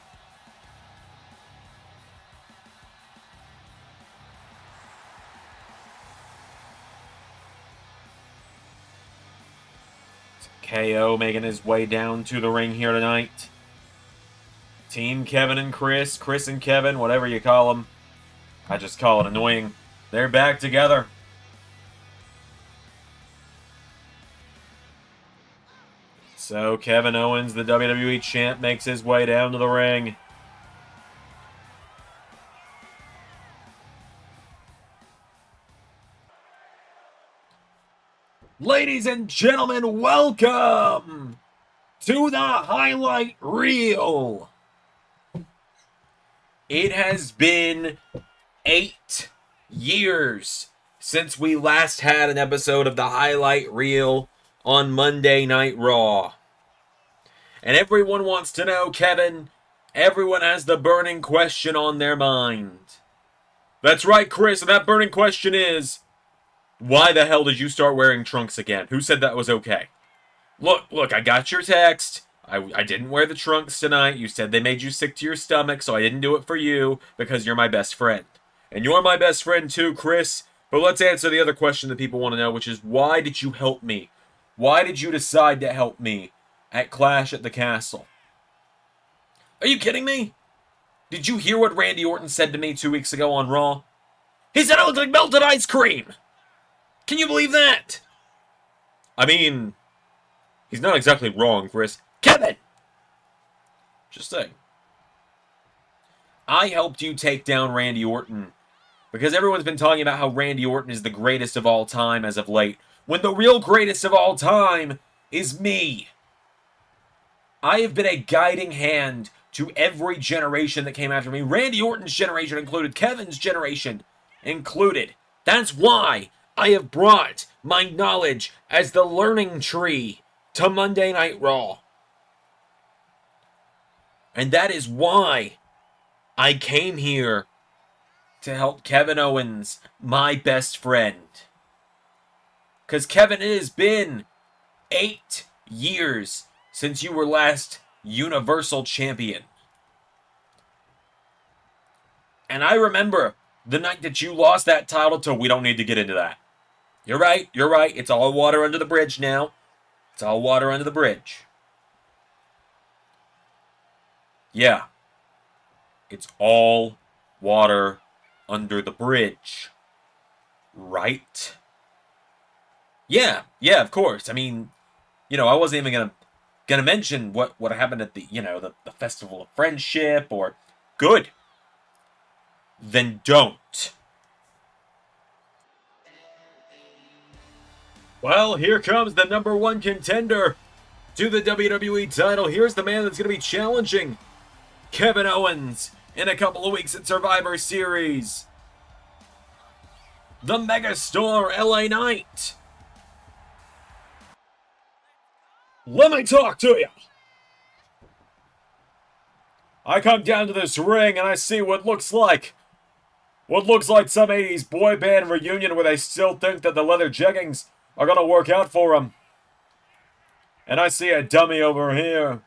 KO making his way down to the ring here tonight. Team Kevin and Chris, Chris and Kevin, whatever you call them. I just call it annoying. They're back together. So Kevin Owens, the WWE champ, makes his way down to the ring. Ladies and gentlemen, welcome to the highlight reel. It has been 8 years since we last had an episode of the highlight reel on Monday Night Raw. And everyone wants to know, Kevin, everyone has the burning question on their mind. That's right, Chris, and that burning question is, why the hell did you start wearing trunks again? Who said that was okay? Look, I got your text. I didn't wear the trunks tonight. You said they made you sick to your stomach, so I didn't do it for you because you're my best friend. And you're my best friend too, Chris. But let's answer the other question that people want to know, which is, why did you help me? Why did you decide to help me at Clash at the Castle? Are you kidding me? Did you hear what Randy Orton said to me 2 weeks ago on Raw? He said I looked like melted ice cream! Can you believe that? I mean, he's not exactly wrong, Chris. Kevin! Just saying. I helped you take down Randy Orton because everyone's been talking about how Randy Orton is the greatest of all time as of late, when the real greatest of all time is me. I have been a guiding hand to every generation that came after me. Randy Orton's generation included, Kevin's generation included. That's why I have brought my knowledge as the learning tree to Monday Night Raw. And that is why I came here to help Kevin Owens, my best friend. Because Kevin, it has been 8 years since you were last Universal Champion. And I remember the night that you lost that title to, we don't need to get into that. You're right. It's all water under the bridge now. It's all water under the bridge. Yeah. It's all water under the bridge. Right? Yeah, of course. I mean, I wasn't even gonna mention what happened at the, the Festival of Friendship, or good. Then don't. Well, here comes the number 1 contender to the WWE title. Here's the man that's going to be challenging Kevin Owens in a couple of weeks at Survivor Series. The Megastar LA Knight. Let me talk to you. I come down to this ring and I see what looks like some 80s boy band reunion where they still think that the leather jeggings are going to work out for them. And I see a dummy over here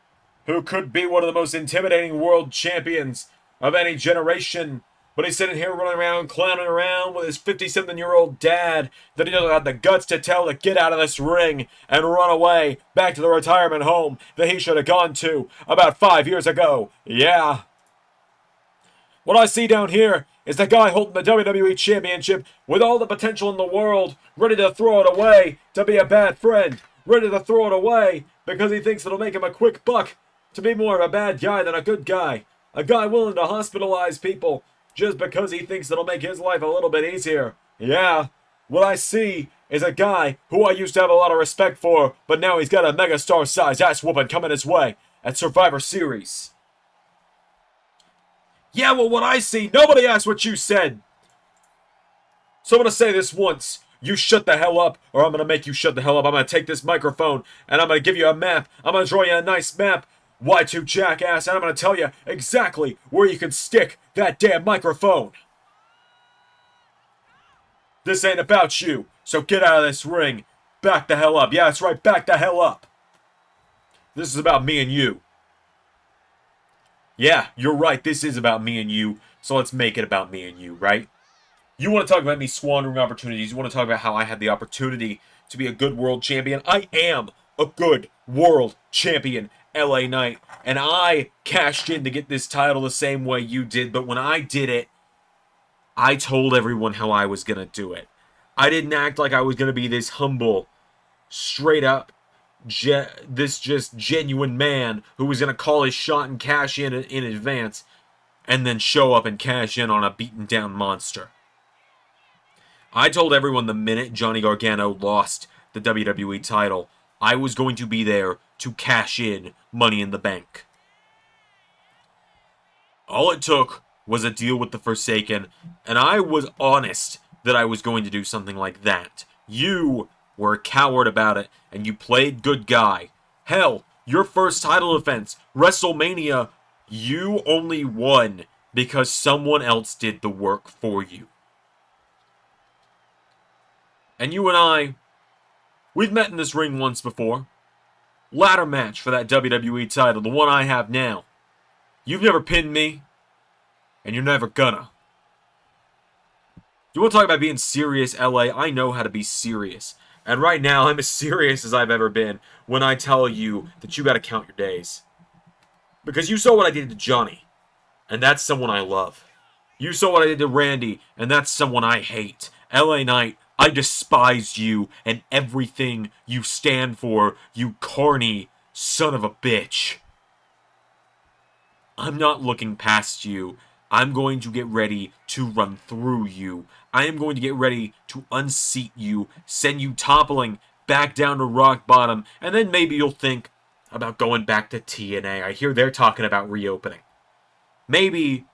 who could be one of the most intimidating world champions of any generation. But he's sitting here running around, clowning around with his 50-something-year-old dad that he doesn't have the guts to tell to get out of this ring and run away back to the retirement home that he should have gone to about 5 years ago. Yeah. What I see down here is the guy holding the WWE Championship with all the potential in the world, ready to throw it away to be a bad friend, ready to throw it away because he thinks it'll make him a quick buck, to be more of a bad guy than a good guy, a guy willing to hospitalize people just because he thinks it'll make his life a little bit easier. Yeah, what I see is a guy who I used to have a lot of respect for, but now he's got a megastar-sized ass-whooping coming his way at Survivor Series. Yeah, well, what I see, nobody asked what you said. So I'm going to say this once. You shut the hell up, or I'm going to make you shut the hell up. I'm going to take this microphone, and I'm going to give you a map. I'm going to draw you a nice map, Y2 jackass, and I'm going to tell you exactly where you can stick that damn microphone. This ain't about you, so get out of this ring. Back the hell up. Yeah, that's right, back the hell up. This is about me and you. Yeah, you're right, this is about me and you, so let's make it about me and you, right? You want to talk about me squandering opportunities, you want to talk about how I had the opportunity to be a good world champion. I am a good world champion, LA Knight, and I cashed in to get this title the same way you did, but when I did it, I told everyone how I was going to do it. I didn't act like I was going to be this humble, straight up, this just genuine man who was going to call his shot and cash in advance, and then show up and cash in on a beaten down monster. I told everyone the minute Johnny Gargano lost the WWE title, I was going to be there to cash in Money in the Bank. All it took was a deal with the Forsaken, and I was honest that I was going to do something like that. You were a coward about it, and you played good guy. Hell, your first title defense, WrestleMania, you only won because someone else did the work for you. And you and I, we've met in this ring once before. Ladder match for that WWE title, the one I have now. You've never pinned me, and you're never gonna. You want to talk about being serious, LA? I know how to be serious. And right now, I'm as serious as I've ever been when I tell you that you gotta count your days. Because you saw what I did to Johnny, and that's someone I love. You saw what I did to Randy, and that's someone I hate. LA Knight, I despise you and everything you stand for, you corny son of a bitch. I'm not looking past you. I'm going to get ready to run through you. I am going to get ready to unseat you, send you toppling back down to rock bottom, and then maybe you'll think about going back to TNA. I hear they're talking about reopening. Maybe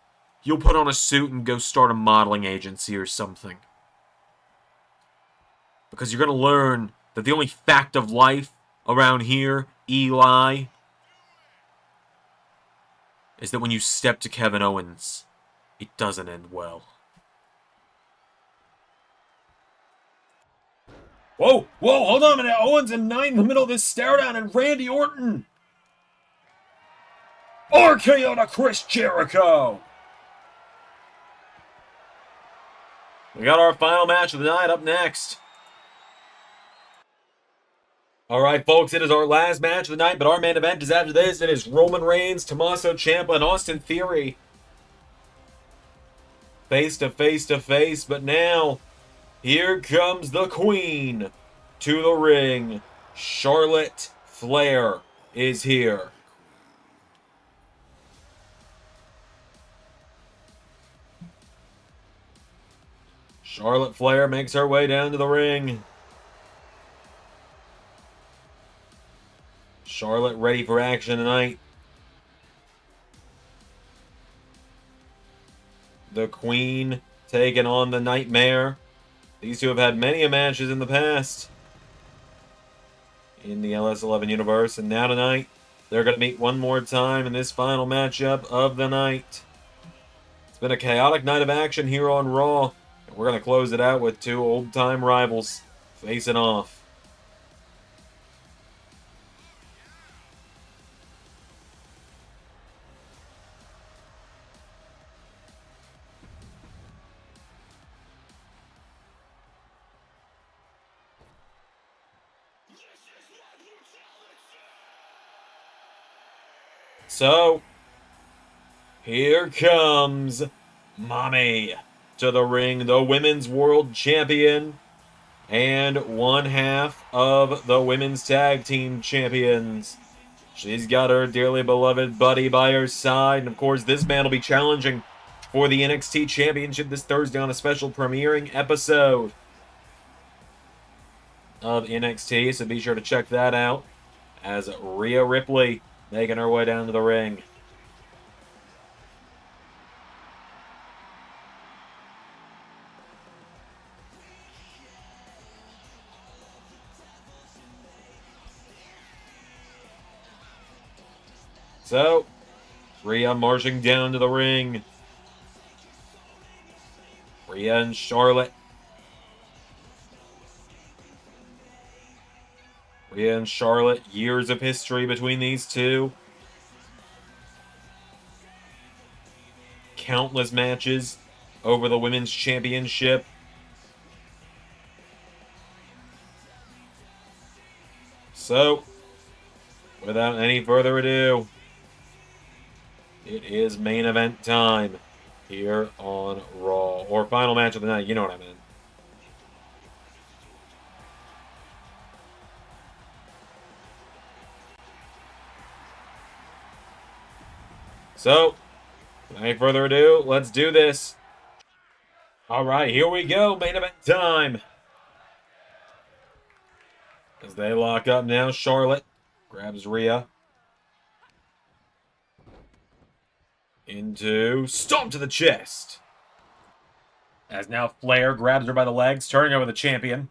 you'll put on a suit and go start a modeling agency or something. Because you're going to learn that the only fact of life around here, Eli, is that when you step to Kevin Owens, it doesn't end well. Whoa, hold on a minute. Owens and Knight in the middle of this stare down, and Randy Orton. RKO to Chris Jericho. We got our final match of the night up next. Alright, folks, it is our last match of the night, but our main event is after this. It is Roman Reigns, Tommaso Ciampa, and Austin Theory. Face to face, but now, here comes the Queen to the ring. Charlotte Flair is here. Charlotte Flair makes her way down to the ring. Charlotte ready for action tonight. The Queen taking on the Nightmare. These two have had many matches in the past in the LS11 universe, and now tonight they're going to meet one more time in this final matchup of the night. It's been a chaotic night of action here on Raw, and we're going to close it out with two old-time rivals facing off. So, here comes Mommy to the ring, the Women's World Champion and one half of the Women's Tag Team Champions. She's got her dearly beloved buddy by her side, and of course this man will be challenging for the NXT Championship this Thursday on a special premiering episode of NXT, so be sure to check that out as Rhea Ripley making her way down to the ring. So, Rhea marching down to the ring. Rhea and Charlotte. Rhea and Charlotte, years of history between these two. Countless matches over the Women's Championship. So, without any further ado, it is main event time here on Raw. Or final match of the night, you know what I mean. So, without any further ado, let's do this. Alright, here we go. Main event time. As they lock up now, Charlotte grabs Rhea. Into stomp to the chest. As now Flair grabs her by the legs, turning over the champion.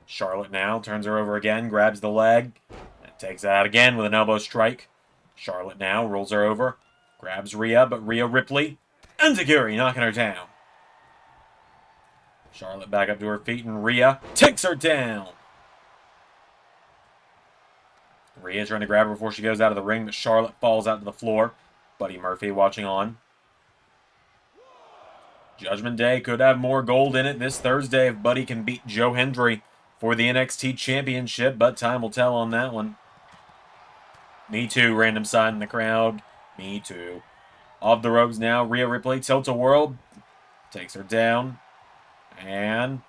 Charlotte now turns her over again, grabs the leg, and takes it out again with an elbow strike. Charlotte now rolls her over, grabs Rhea, but Rhea Ripley, enziguri, knocking her down. Charlotte back up to her feet, and Rhea takes her down. Rhea trying to grab her before she goes out of the ring, but Charlotte falls out to the floor. Buddy Murphy watching on. Judgment Day could have more gold in it this Thursday if Buddy can beat Joe Hendry for the NXT Championship, but time will tell on that one. Me too, random sign in the crowd. Me too. Off the ropes now, Rhea Ripley tilts a world, takes her down, and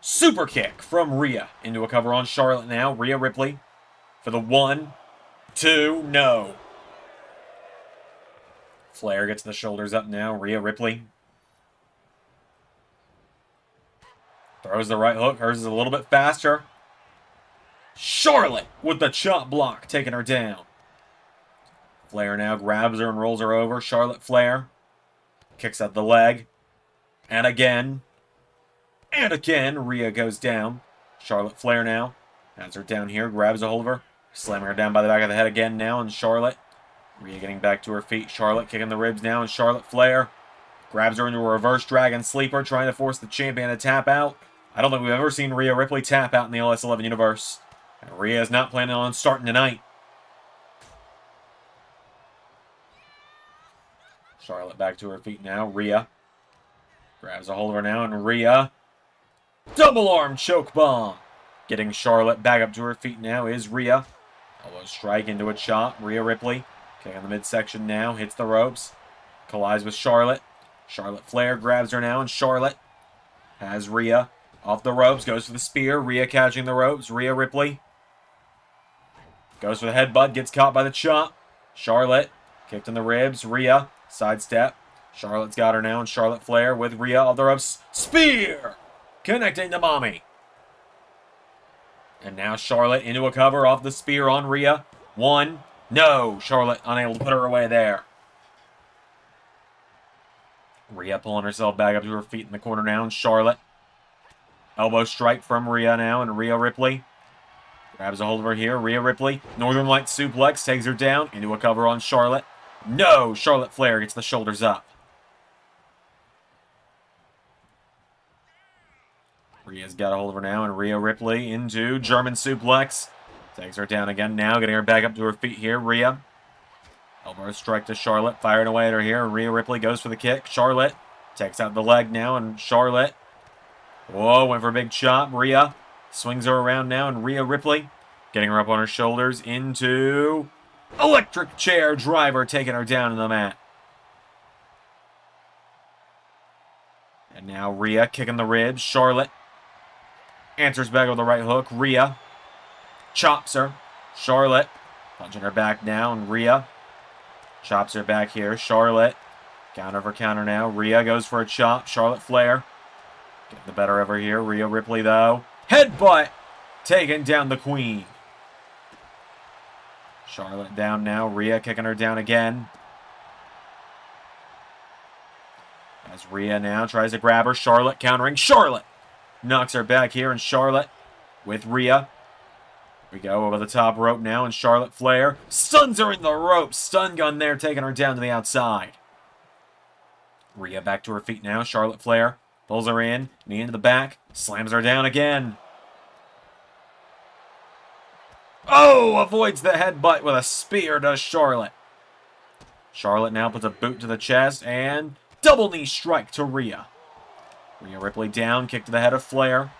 super kick from Rhea into a cover on Charlotte now. Rhea Ripley for the 1, 2, no. Flair gets the shoulders up now. Rhea Ripley throws the right hook. Hers is a little bit faster. Charlotte with the chop block, taking her down. Flair now grabs her and rolls her over. Charlotte Flair kicks out the leg. And again. And again. Rhea goes down. Charlotte Flair now has her down here. Grabs a hold of her. Slamming her down by the back of the head again now. And Charlotte. Rhea getting back to her feet. Charlotte kicking the ribs now. And Charlotte Flair grabs her into a reverse dragon sleeper, trying to force the champion to tap out. I don't think we've ever seen Rhea Ripley tap out in the LS11 universe. And Rhea is not planning on starting tonight. Charlotte back to her feet now. Rhea grabs a hold of her now, and Rhea double arm choke bomb. Getting Charlotte back up to her feet now is Rhea. Elbow strike into a chop. Rhea Ripley kicking the midsection now, hits the ropes, collides with Charlotte. Charlotte Flair grabs her now, and Charlotte has Rhea off the ropes, goes for the spear. Rhea catching the ropes. Rhea Ripley goes for the headbutt, gets caught by the chop. Charlotte kicked in the ribs. Rhea sidestep. Charlotte's got her now, and Charlotte Flair with Rhea off the ropes. Spear! Connecting to Mommy. And now Charlotte into a cover off the spear on Rhea. 1, no. Charlotte unable to put her away there. Rhea pulling herself back up to her feet in the corner now, and Charlotte. Elbow strike from Rhea now, and Rhea Ripley grabs a hold of her here. Rhea Ripley, Northern Light suplex, takes her down into a cover on Charlotte. No! Charlotte Flair gets the shoulders up. Rhea's got a hold of her now, and Rhea Ripley into German suplex. Takes her down again now, getting her back up to her feet here. Rhea. Elbow strike to Charlotte, firing away at her here. Rhea Ripley goes for the kick. Charlotte takes out the leg now, and Charlotte. Whoa, went for a big chop. Rhea swings her around now, and Rhea Ripley getting her up on her shoulders into electric chair driver, taking her down to the mat. And now Rhea kicking the ribs. Charlotte answers back with the right hook. Rhea chops her. Charlotte punching her back now, and Rhea chops her back here. Charlotte counter for counter now. Rhea goes for a chop. Charlotte Flair getting the better of her here. Rhea Ripley, though. Headbutt! Taking down the Queen. Charlotte down now. Rhea kicking her down again. As Rhea now tries to grab her. Charlotte countering. Charlotte knocks her back here, and Charlotte with Rhea. We go over the top rope now, and Charlotte Flair stuns her in the rope. Stun gun there, taking her down to the outside. Rhea back to her feet now. Charlotte Flair pulls her in, knee into the back, slams her down again. Oh, avoids the headbutt with a spear, does Charlotte. Charlotte now puts a boot to the chest, and double knee strike to Rhea. Rhea Ripley down, kick to the head of Flair.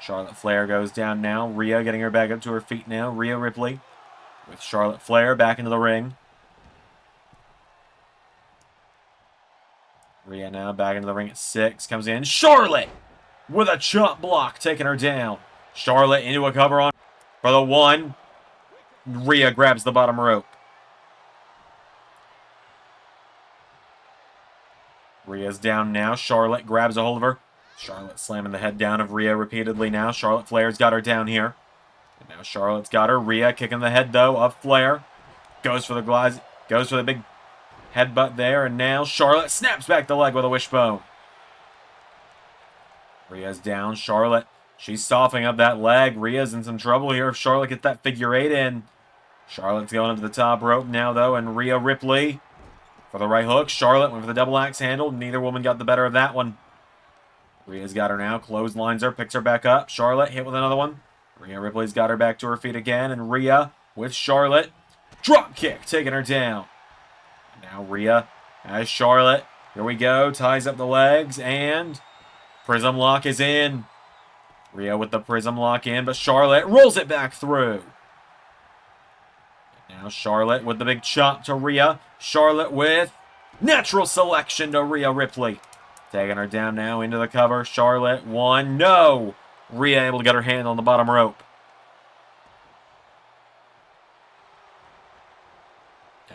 Charlotte Flair goes down now. Rhea getting her back up to her feet now. Rhea Ripley with Charlotte Flair back into the ring. Rhea now back into the ring at 6. Comes in. Charlotte with a chop block, taking her down. Charlotte into a cover on for the 1. Rhea grabs the bottom rope. Rhea's down now. Charlotte grabs a hold of her. Charlotte slamming the head down of Rhea repeatedly now. Charlotte Flair's got her down here. And now Charlotte's got her. Rhea kicking the head, though, of Flair. Goes for the glides. Goes for the big headbutt there. And now Charlotte snaps back the leg with a wishbone. Rhea's down. Charlotte, she's softening up that leg. Rhea's in some trouble here if Charlotte gets that figure 8 in. Charlotte's going up to the top rope now, though. And Rhea Ripley for the right hook. Charlotte went for the double axe handle. Neither woman got the better of that one. Rhea's got her now. Clotheslines her. Picks her back up. Charlotte hit with another one. Rhea Ripley's got her back to her feet again. And Rhea with Charlotte. Drop kick. Taking her down. Now Rhea has Charlotte. Here we go. Ties up the legs. And Prism lock is in. Rhea with the Prism lock in. But Charlotte rolls it back through. And now Charlotte with the big chop to Rhea. Charlotte with natural selection to Rhea Ripley. Taking her down now into the cover. Charlotte, one, no! Rhea able to get her hand on the bottom rope.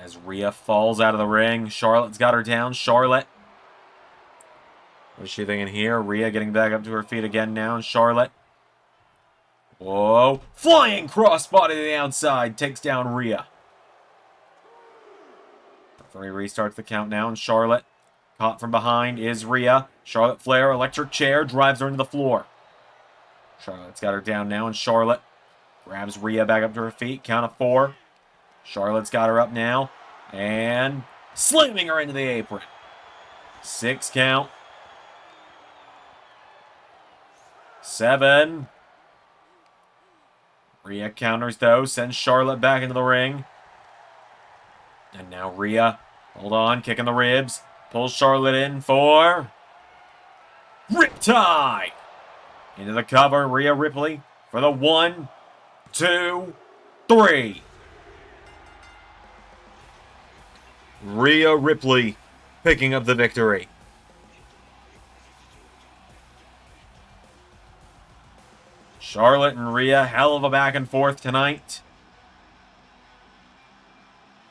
As Rhea falls out of the ring, Charlotte's got her down. Charlotte. What is she thinking here? Rhea getting back up to her feet again now. And Charlotte. Whoa. Flying crossbody to the outside. Takes down Rhea. Referee restarts the count now. And Charlotte. Caught from behind is Rhea. Charlotte Flair, electric chair, drives her into the floor. Charlotte's got her down now, and Charlotte grabs Rhea back up to her feet. Count of 4. Charlotte's got her up now, and slamming her into the apron. 6 count. 7. Rhea counters, though, sends Charlotte back into the ring. And now Rhea, hold on, kicking the ribs. Pulls Charlotte in for Riptide. Into the cover, Rhea Ripley for the 1, 2, 3. Rhea Ripley picking up the victory. Charlotte and Rhea, hell of a back and forth tonight.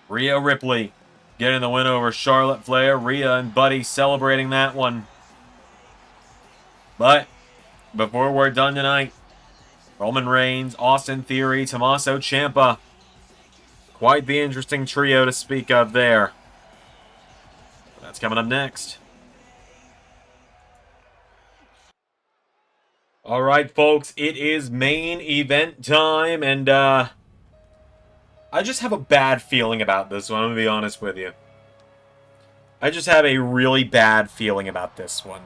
Rhea Ripley getting the win over Charlotte Flair. Rhea and Buddy celebrating that one. But before we're done tonight, Roman Reigns, Austin Theory, Tommaso Ciampa. Quite the interesting trio to speak of there. That's coming up next. Alright, folks, it is main event time, and I just have a bad feeling about this one, I'm going to be honest with you. I just have a really bad feeling about this one.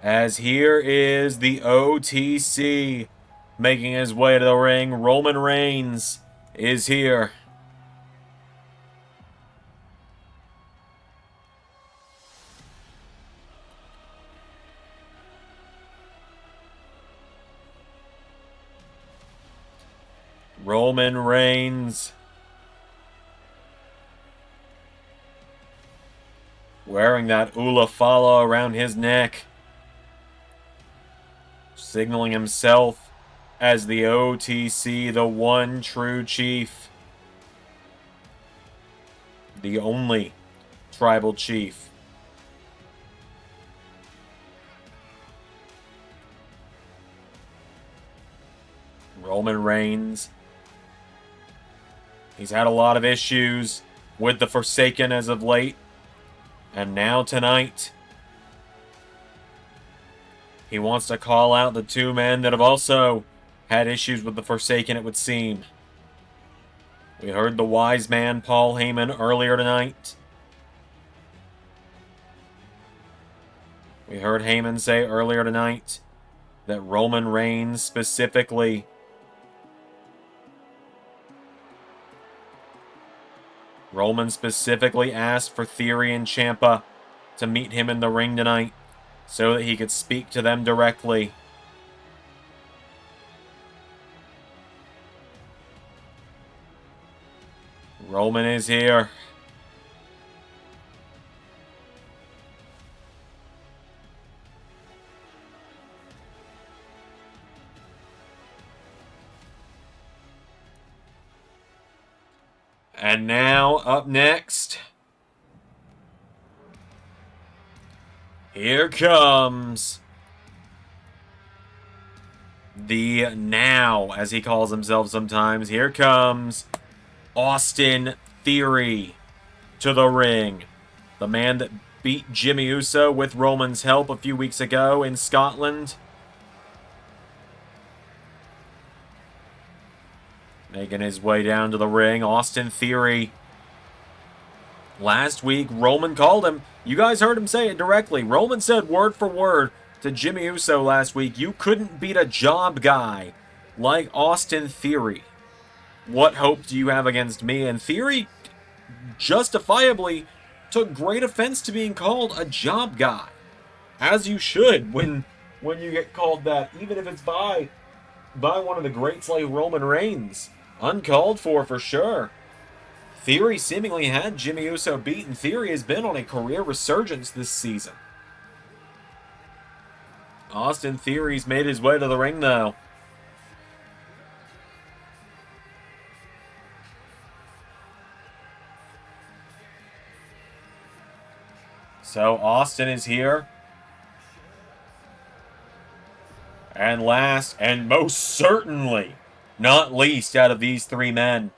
As here is the OTC making his way to the ring. Roman Reigns is here. Roman Reigns wearing that Ulafala around his neck, signaling himself as the OTC, the one true chief, the only tribal chief. Roman Reigns, he's had a lot of issues with the Forsaken as of late. And now tonight, he wants to call out the 2 men that have also had issues with the Forsaken, it would seem. We heard the wise man, Paul Heyman, earlier tonight. We heard Heyman say earlier tonight that Roman Reigns specifically asked for Theory and Ciampa to meet him in the ring tonight so that he could speak to them directly. Roman is here. And now, up next, Here comes the Now, as he calls himself sometimes. Here comes Austin Theory to the ring. The man that beat Jimmy Uso with Roman's help a few weeks ago in Scotland. Making his way down to the ring, Austin Theory. Last week, Roman called him. You guys heard him say it directly. Roman said word for word to Jimmy Uso last week, you couldn't beat a job guy like Austin Theory. What hope do you have against me? And Theory justifiably took great offense to being called a job guy. As you should when you get called that, even if it's by one of the greats like Roman Reigns. Uncalled for sure. Theory seemingly had Jimmy Uso beaten. Theory has been on a career resurgence this season. Austin Theory's made his way to the ring, though. So Austin is here. And last, and most certainly not least out of these three men,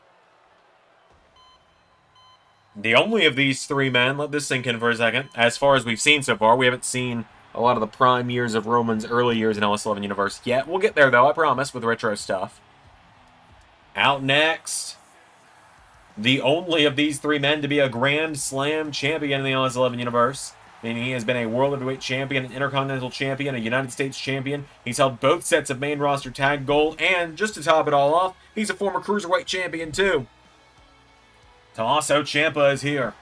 the only of these three men, let this sink in for a second, as far as we've seen so far, we haven't seen a lot of the prime years of Roman's early years in LS11 Universe yet. We'll get there, though, I promise, with retro stuff. Out next, the only of these three men to be a Grand Slam champion in the LS11 Universe. Meaning he has been a World Heavyweight Champion, an Intercontinental Champion, a United States Champion. He's held both sets of main roster tag gold, and just to top it all off, he's a former Cruiserweight Champion, too. Tommaso Ciampa is here.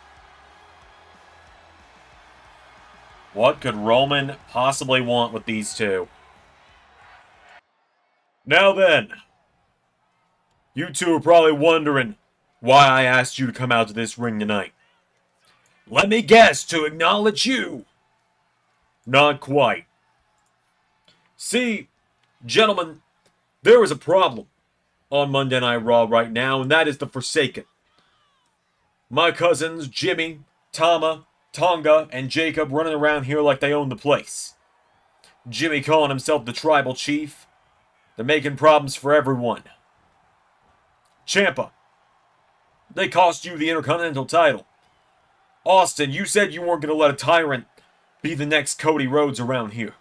What could Roman possibly want with these two? Now then, you two are probably wondering why I asked you to come out to this ring tonight. Let me guess, to acknowledge you. Not quite. See, gentlemen, there is a problem on Monday Night Raw right now, and that is the Forsaken. My cousins, Jimmy, Tama, Tonga, and Jacob running around here like they own the place. Jimmy calling himself the Tribal Chief. They're making problems for everyone. Ciampa, they cost you the Intercontinental title. Austin, you said you weren't going to let a tyrant be the next Cody Rhodes around here.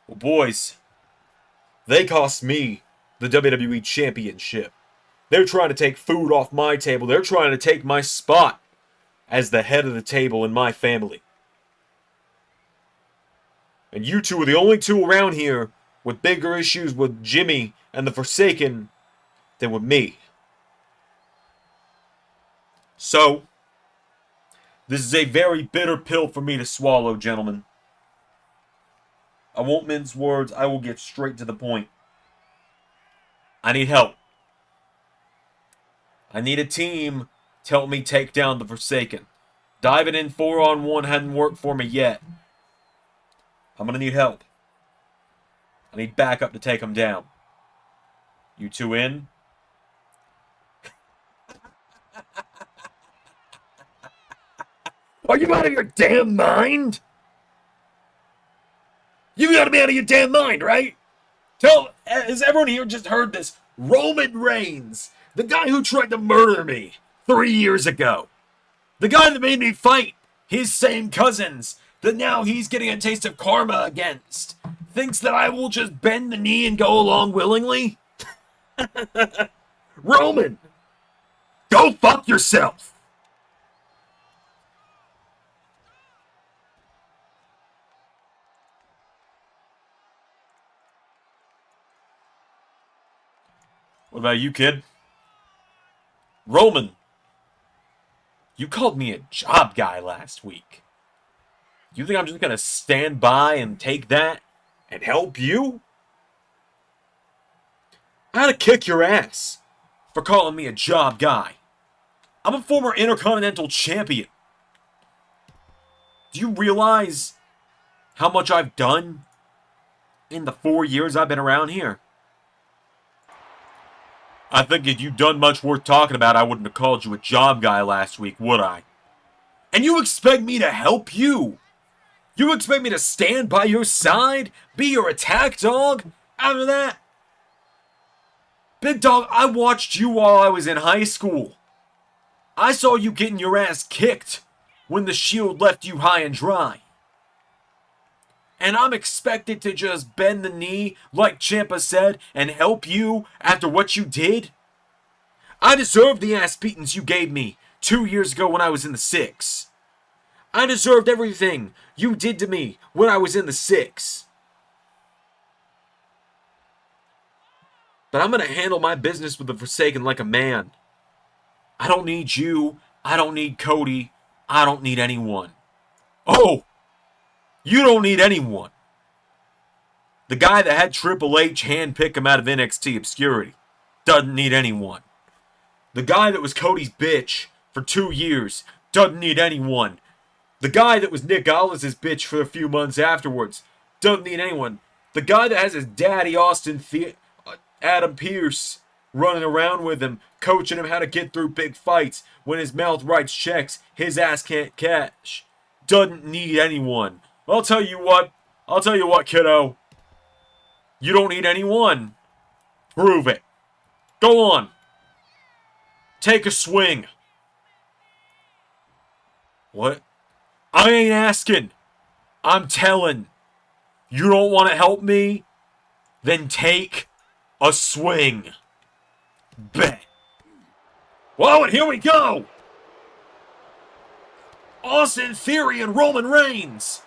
Well, boys, they cost me the WWE Championship. They're trying to take food off my table. They're trying to take my spot as the head of the table in my family. And you two are the only two around here with bigger issues with Jimmy and the Forsaken than with me. So, this is a very bitter pill for me to swallow, gentlemen. I won't mince words. I will get straight to the point. I need help. I need a team to help me take down the Forsaken. Diving in 4-on-1 hadn't worked for me yet. I'm going to need help. I need backup to take them down. You two in? Are you out of your damn mind? You gotta be out of your damn mind, right? Has everyone here just heard this? Roman Reigns, the guy who tried to murder me 3 years ago. The guy that made me fight his same cousins that now he's getting a taste of karma against. Thinks that I will just bend the knee and go along willingly? Roman, go fuck yourself. What about you, kid? Roman, you called me a job guy last week. You think I'm just going to stand by and take that and help you? I had to kick your ass for calling me a job guy. I'm a former Intercontinental Champion. Do you realize how much I've done in the 4 years I've been around here? I think if you'd done much worth talking about, I wouldn't have called you a job guy last week, would I? And you expect me to help you? You expect me to stand by your side? Be your attack dog? After that? Big dog, I watched you while I was in high school. I saw you getting your ass kicked when the Shield left you high and dry. And I'm expected to just bend the knee, like Ciampa said, and help you after what you did? I deserved the ass beatings you gave me 2 years ago when I was in the 6. I deserved everything you did to me when I was in the 6. But I'm going to handle my business with the Forsaken like a man. I don't need you. I don't need Cody. I don't need anyone. Oh! You don't need anyone. The guy that had Triple H handpick him out of NXT obscurity doesn't need anyone. The guy that was Cody's bitch for 2 years doesn't need anyone. The guy that was Nick Aldis' bitch for a few months afterwards doesn't need anyone. The guy that has his daddy Adam Pearce running around with him, coaching him how to get through big fights when his mouth writes checks his ass can't cash, doesn't need anyone. I'll tell you what, kiddo. You don't need anyone. Prove it. Go on. Take a swing. What? I ain't asking. I'm telling. You don't want to help me? Then take a swing. Bet. Whoa, and here we go. Austin Theory and Roman Reigns.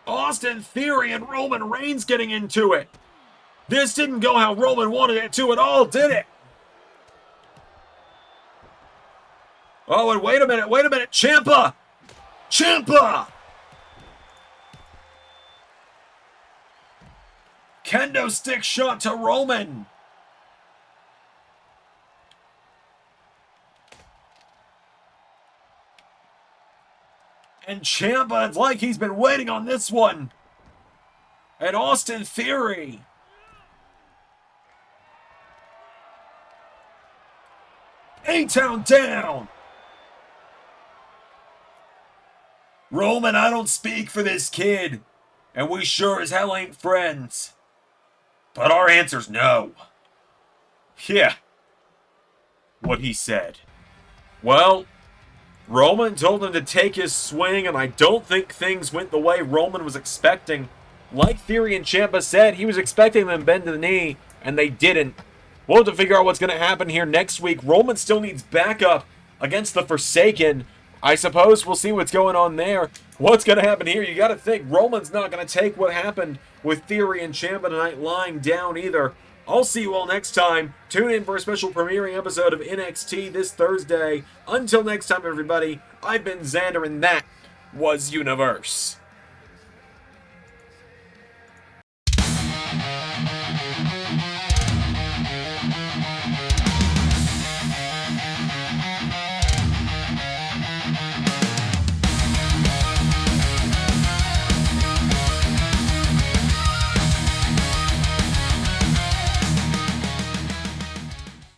Austin Theory and Roman Reigns getting into it. This didn't go how Roman wanted it to at all, did it? Oh, and wait a minute, Ciampa! Ciampa! Kendo stick shot to Roman. And Ciampa, it's like he's been waiting on this one. And Austin Theory. A-Town down. Roman, I don't speak for this kid. And we sure as hell ain't friends. But our answer's no. Yeah. What he said. Well, Roman told him to take his swing, and I don't think things went the way Roman was expecting. Like Theory and Ciampa said, he was expecting them to bend to the knee, and they didn't. We'll have to figure out what's going to happen here next week. Roman still needs backup against the Forsaken. I suppose we'll see what's going on there. What's going to happen here? You got to think Roman's not going to take what happened with Theory and Ciampa tonight lying down either. I'll see you all next time. Tune in for a special premiering episode of NXT this Thursday. Until next time, everybody, I've been Xander, and that was Universe.